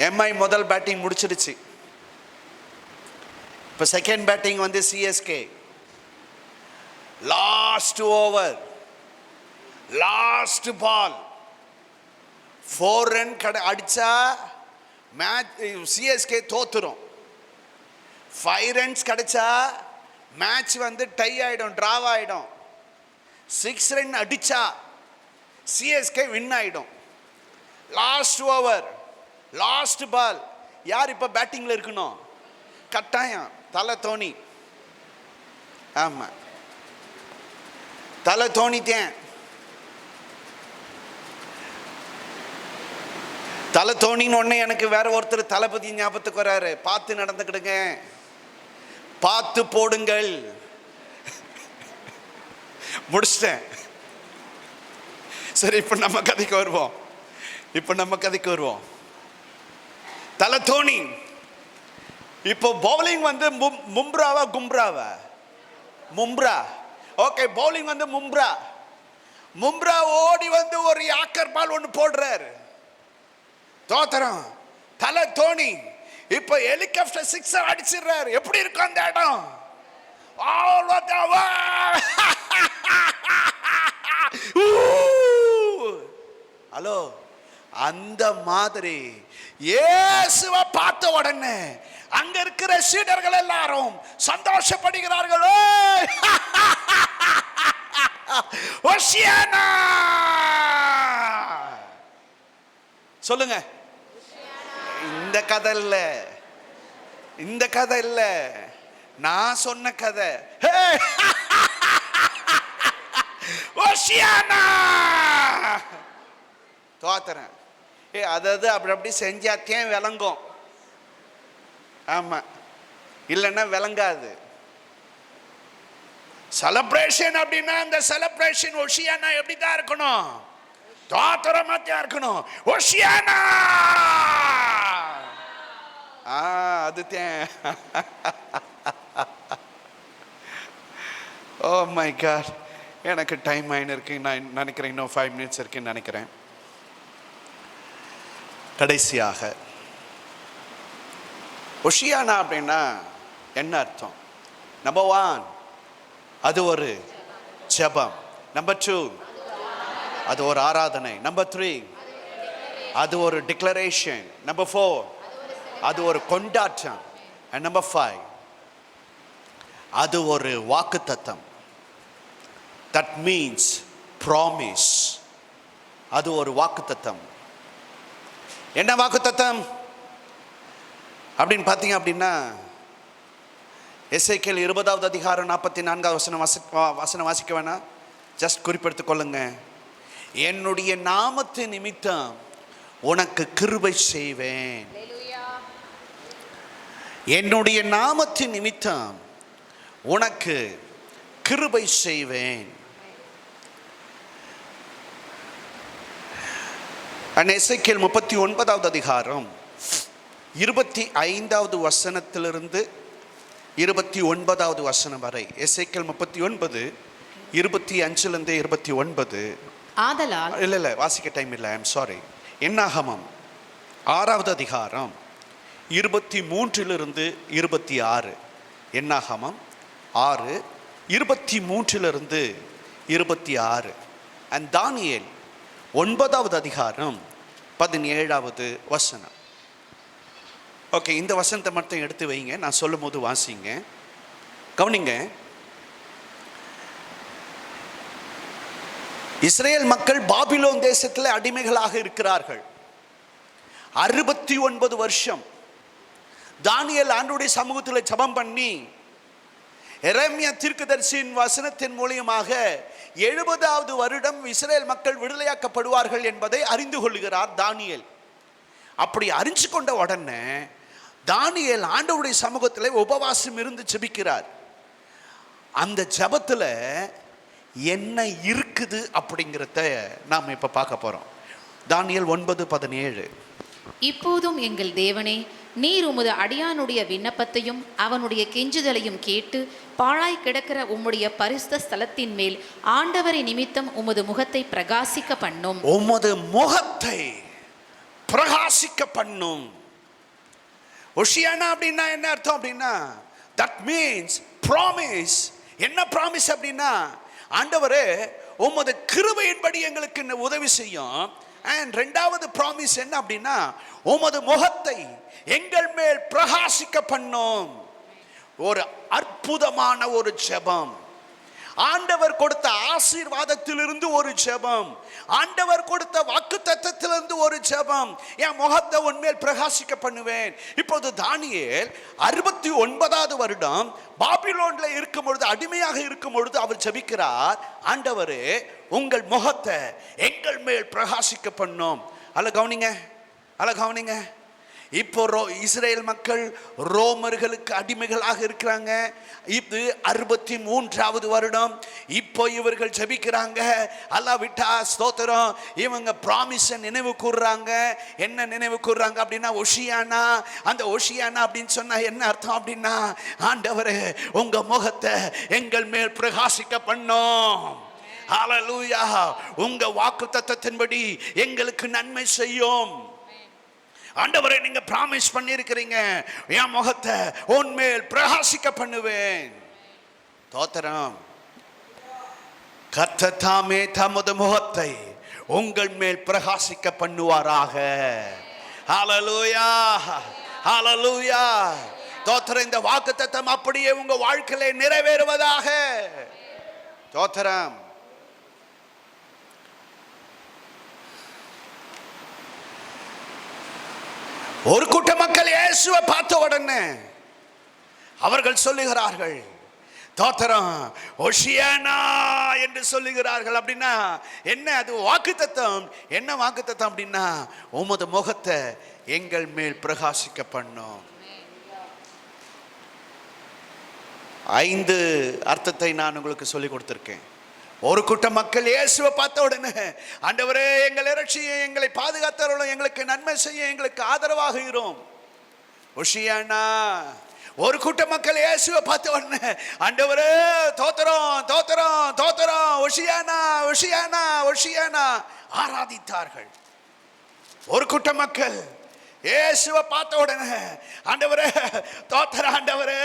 MI முதல் பேட்டிங் முடிச்சிடுச்சு. இப்போ second batting CSK. Last over, last ball 4 run அடிச்சா மேட்ச் சிஎஸ்கே தோத்துரும். 5 ரன்ஸ் கிடைச்சா மேட்ச் டை ஆயிடும், டிராவ் ஆயிடும். 6 ரன் அடிச்சா சிஎஸ்கே வின் ஆயிடும். லாஸ்ட் ஓவர், லாஸ்ட் பால், யார் இப்ப பேட்டிங்ல இருக்கணும்? கட்டாயம் தலை தோனி. ஆமா, தலை தோனி தான். தலை தோனின்னு ஒன்னே எனக்கு வேற ஒருத்தர் தளபதி ஞாபகத்துக்கு வராரு. பார்த்து நடந்துக்கிடுங்க, பார்த்து போடுங்கள். முடிச்சிட்டேன். சரி, இப்ப நம்ம கதைக்கு வருவோம். தலை தோனி இப்போ bowling மும்ராவா கும்ராவா? Mumbra. Okay, bowling Mumbra ஓடி ஒரு யாக்கர் பால் ஒன்று போடுறாரு. தோத்தரம். தலை தோனி இப்ப ஹெலிகாப்டர் 6 அடிச்சிடுறாரு. எப்படி இருக்கும் அந்த இடம்? ஹலோ, அந்த மாதிரி இயேசுவை பார்த்த உடனே அங்க இருக்கிற சீடர்கள் எல்லாரும் சந்தோஷப்படுகிறார்கள். ஓஷியானா, சொல்லுங்க. இந்த கதை இல்ல, இந்த கதை இல்ல, நான் சொன்ன கதை. ஓஷியானா தோத்துறேன். அதாவது அப்படி அப்படி செஞ்சாத்தேன் விளங்கும். ஆமா, இல்லைன்னா விளங்காது. செலிப்ரேஷன் அப்படின்னா அந்த செலிப்ரேஷன் ஓஷியானா எப்படி தான் இருக்கணும்? தோத்துறமா தான் இருக்கணும். ஓஷியானா அதுதான். ஓ மை காட், எனக்கு டைம் ஆயின்னு இருக்கு. நான் நினைக்கிறேன் இன்னும் 5 minutes இருக்குன்னு நினைக்கிறேன். கடைசியாக ஒஷியானா அப்படின்னா என்ன அர்த்தம்? நம்பர் 1, அது ஒரு ஜெபம். நம்பர் 2, அது ஒரு ஆராதனை. நம்பர் 3, அது ஒரு டிக்ளரேஷன். நம்பர் 4, அது ஒரு கொண்டாட்டம். அண்ட் நம்பர் 5, அது ஒரு வாக்குத்தத்தம். That means promise. அது ஒரு வாக்குத்தத்தம். என்ன வாக்குத்தத்தம் அப்படின்னு பார்த்தீங்க அப்படின்னா, எசேக்கியேல் 20வது அதிகாரம் 44வது வசனம் வாசிக்க வேணாம், ஜஸ்ட் குறிப்பெடுத்துக் கொள்ளுங்க. என்னுடைய நாமத்து நிமித்தம் உனக்கு கிருபை செய்வேன். என்னுடைய நாமத்தின் நிமித்தம் உனக்கு கிருபை செய்வேன். எசேக்கியேல் 39வது அதிகாரம் 25வது வசனத்திலிருந்து 29வது வசனம் வரை. எசேக்கியேல் 39 25லிருந்து 29. ஆதலால் இல்ல வாசிக்க டைம் இல்லை, ஐ எம் சாரி. என்னாகமம் 6வது அதிகாரம் 23லிருந்து 26. என்னாகமம் 6 23லிருந்து 26. அண்ட் தானியேல் 9வது அதிகாரம் 17வது வசனம். ஓகே, இந்த வசனத்தை மட்டும் எடுத்து வைங்க, நான் சொல்லும் போது வாசிங்க, கவனிங்க. இஸ்ரேல் மக்கள் பாபிலோன் தேசத்தில் அடிமைகளாக இருக்கிறார்கள். 69 வருஷம் தானியேல் ஆண்டவருடைய சமூகத்தில் ஜெபம் பண்ணி எரேமியா தீர்க்கதரிசியின் வசனத்தின் மூலமாக 70வது வருடம் இஸ்ரேல் மக்கள் விடுதலையாக்கப்படுவார்கள் என்பதை அறிந்து கொள்கிறார் தானியேல். அப்படி அறிஞ்சு கொண்ட உடனே தானியேல் ஆண்டவருடைய சமூகத்தில் உபவாசம் இருந்து ஜெபிக்கிறார். அந்த ஜெபத்தில் என்ன இருக்குது அப்படிங்கிறத நாம் இப்ப பார்க்க போறோம். தானியேல் 9:17. இப்போதும் எங்கள் தேவனே, நீர் உமது அடியானுடைய விண்ணப்பத்தையும் அவனுடைய கெஞ்சுதலையும் கேட்டு பாழாய் கிடக்கிற உம்முடைய பரிசுத்த ஸ்தலத்தின் மேல் ஆண்டவரை நிமித்தம் உமது முகத்தை பிரகாசிக்க பண்ணும். உமது முகத்தை பிரகாசிக்க பண்ணும். ஒஷியானா அப்படின்னா என்ன அர்த்தம் அப்படின்னா, தட் மீன்ஸ் ப்ராமிஸ். என்ன ப்ராமிஸ் அப்படின்னா, ஆண்டவரே உமது கிருபையின்படி எங்களுக்கு உதவி செய்யும். அண்ட் 2வது ப்ராமிஸ் என்ன அப்படின்னா, உமது முகத்தை எங்கள் மேல் பிரகாசிக்க பண்ணும். ஒரு அற்புதமான ஒரு ஜெபம். ஆண்டவர் கொடுத்த ஆசீர்வாதத்திலிருந்து ஒரு ஜெபம், ஆண்டவர் கொடுத்த வாக்குத்தத்தத்திலிருந்து ஒரு ஜெபம். என் முகத்தை உன்மேல் பிரகாசிக்க பண்ணுவேன். இப்போது தானியேல் 69வது வருடம் பாபிலோன்ல இருக்கும் பொழுது, அடிமையாக இருக்கும் பொழுது அவர் ஜெபிக்கிறார், ஆண்டவரே உங்கள் முகத்தை எங்கள் மேல் பிரகாசிக்க பண்ணும். அல்ல கவனிங்க, அல்ல கவனிங்க. இப்போ இஸ்ரேல் மக்கள் ரோமர்களுக்கு அடிமைகளாக இருக்கிறாங்க. இது 63வது வருடம். இப்போ இவர்கள் ஜெபிக்கிறாங்க, அல்லா விட்டா ஸ்தோத்திரம். இவங்க ப்ராமிஸை நினைவு கூறுறாங்க. என்ன நினைவு கூறுறாங்க அப்படின்னா, ஒஷியானா. அந்த ஒஷியானா அப்படின்னு சொன்னா என்ன அர்த்தம் அப்படின்னா, ஆண்டவரே உங்க முகத்தை எங்கள் மேல் பிரகாசிக்க பண்ணும். ஹல்லேலூயா. உங்க வாக்குத்தத்தத்தின்படி எங்களுக்கு நன்மை செய்யும். ஆண்டவரே நீங்க பிராமிஸ் பண்ணியிருக்கிறீங்க, என் முகத்தை உன்மேல் பிரகாசிக்க பண்ணுவேன். தோத்திரம். கர்த்தர் தாமே தமது முகத்தை உங்கள் மேல் பிரகாசிக்க பண்ணுவாராக. ஹல்லேலூயா, ஹல்லேலூயா. தோத்திரம். இந்த வாக்குத்தத்தம் அப்படியே உங்க வாழ்க்கையிலே நிறைவேறுவதாக. தோத்திரம். ஒரு கூட்ட மக்கள் இயேசுவை பார்த்த உடனே அவர்கள் சொல்லுகிறார்கள், தோத்திரம் ஓஷியானா என்று சொல்லுகிறார்கள். அப்படின்னா என்ன? அது வாக்குத்தத்தம். என்ன வாக்குத்தத்தம் அப்படின்னா, உமது முகத்தை எங்கள் மேல் பிரகாசிக்க பண்ணும். 5 அர்த்தத்தை நான் உங்களுக்கு சொல்லி கொடுத்திருக்கேன். ஒரு கூட்ட மக்கள் இயேசுவை பார்த்த உடனே, ஆண்டவரே எங்களை இரட்சிய, எங்களை பாதுகாத்தருளும், எங்களுக்கு நன்மை செய்ய, எங்களுக்கு ஆதரவாக இரும். ஓஷியானா. ஒரு கூட்ட மக்கள் இயேசுவை பார்த்த உடனே, ஆண்டவரே தோத்திரம் தோத்திரம் தோத்திரம், ஓஷியானா ஓஷியானா ஓஷியானா ஆராதித்தார்கள். ஒரு கூட்ட மக்கள் இயேசுவை பார்த்த உடனே, ஆண்டவரே தோத்திர ஆண்டவரே,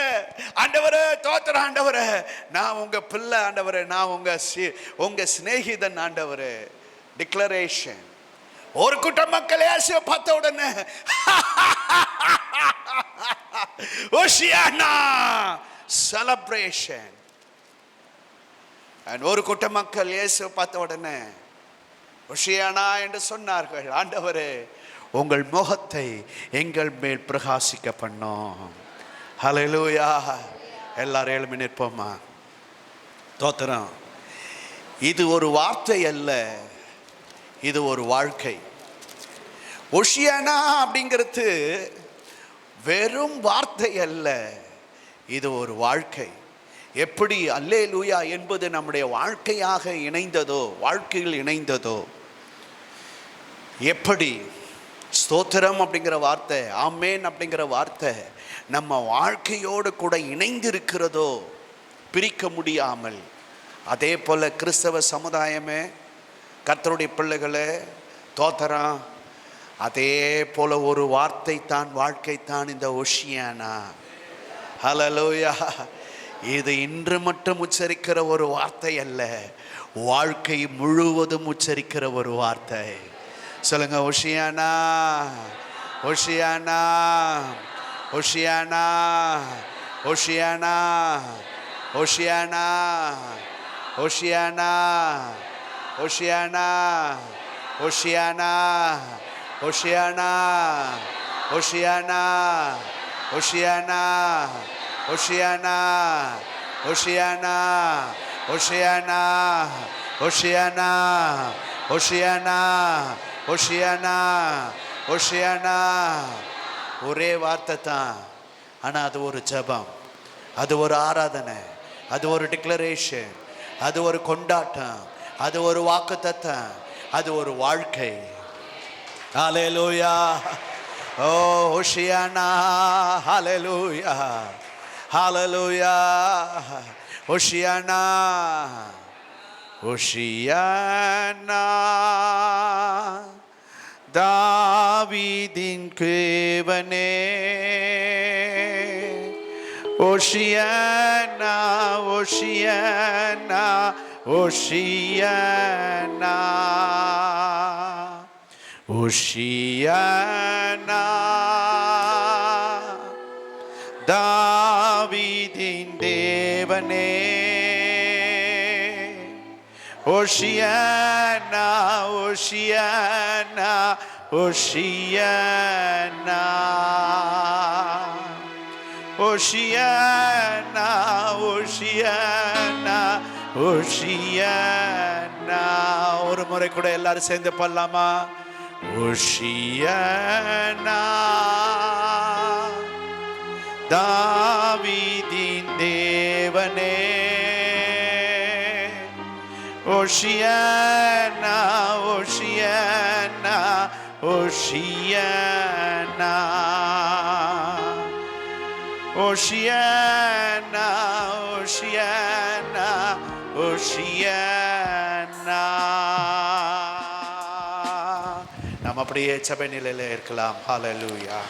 ஆண்டவரே தோத்திர ஆண்டவரே, நான் உங்க பிள்ளை ஆண்டவரே, நான் உங்க சிநேகிதன் ஆண்டவரே. டிக்ளரேஷன். ஒரு கூட்ட மக்கள் இயேசுவை பார்த்த உடனே ஓஷியானா செலிப்ரேஷன். ஒரு கூட்ட மக்கள் இயேசுவை பார்த்த உடனே ஓஷியானா என்று சொன்னார்கள், ஆண்டவரே உங்கள் முகத்தை எங்கள் மேல் பிரகாசிக்க பண்ணோம். ஹல்லேலூயா. எல்லாரும் எழுப்பி நிற்போமா? தோத்திரம். இது ஒரு வார்த்தை அல்ல, இது ஒரு வாழ்க்கை. ஓஷியானா அப்படிங்கிறது வெறும் வார்த்தை அல்ல, இது ஒரு வாழ்க்கை. எப்படி அல்லேலூயா என்பது நம்முடைய வாழ்க்கையாக இணைந்ததோ, வாழ்க்கையில் இணைந்ததோ, எப்படி ஸ்தோத்திரம் அப்படிங்கிற வார்த்தை, ஆமேன் அப்படிங்கிற வார்த்தை நம்ம வாழ்க்கையோடு கூட இணைந்திருக்கிறதோ, பிரிக்க முடியாமல், அதே போல கிறிஸ்தவ சமுதாயமே, கர்த்தருடைய பிள்ளைகளே, தோத்திரம், அதே போல ஒரு வார்த்தை தான், வாழ்க்கை தான் இந்த ஓஷியானா. ஹல்லேலூயா. இது இன்று மட்டும் உச்சரிக்கிற ஒரு வார்த்தை அல்ல, வாழ்க்கை முழுவதும் உச்சரிக்கிற ஒரு வார்த்தை. சொல்லுங்க, ஓஷியானா ஓஷியானா ஓஷியானா ஓஷியானா ஓஷியானா ஓஷியானா ஓஷியானா ஓஷியானா ஓஷியானா ஓஷியானா ஓஷியானா ஓஷியானா ஓஷியானா ஓஷியானா ஓஷியானா ஓஷியானா ஓஷியானா ஓஷியானா. ஒரே வார்த்தை தான், ஆனால் அது ஒரு ஜெபம், அது ஒரு ஆராதனை, அது ஒரு டிக்ளரேஷன், அது ஒரு கொண்டாட்டம், அது ஒரு வாக்குத்தத்தம், அது ஒரு வாழ்க்கை. ஹல்லேலூயா. ஓ ஓஷியானா. ஹல்லேலூயா. ஹல்லேலூயா. ஓஷியானா ஓஷியானா. தாவீதின் தேவனே ஓஷியானா ஓஷியானா ஓஷியானா ஓஷியானா. தாவீதின் தேவனே ஓஷியானா ஓஷியானா ஓஷியானா ஓஷியானா ஓஷியானா ஓஷியானா. ஒரு முறை கூட எல்லாரும் சேர்ந்து பாடலாமா? ஓஷியானா. தாவீதின் தேவனே ஓஷியானா ஓஷியானா ஓஷியானா ஓஷியானா ஓஷியானா ஓஷியானா. நாம் அப்படியே சபை நிலையில் இருக்கலாம். ஹல்லேலூயா.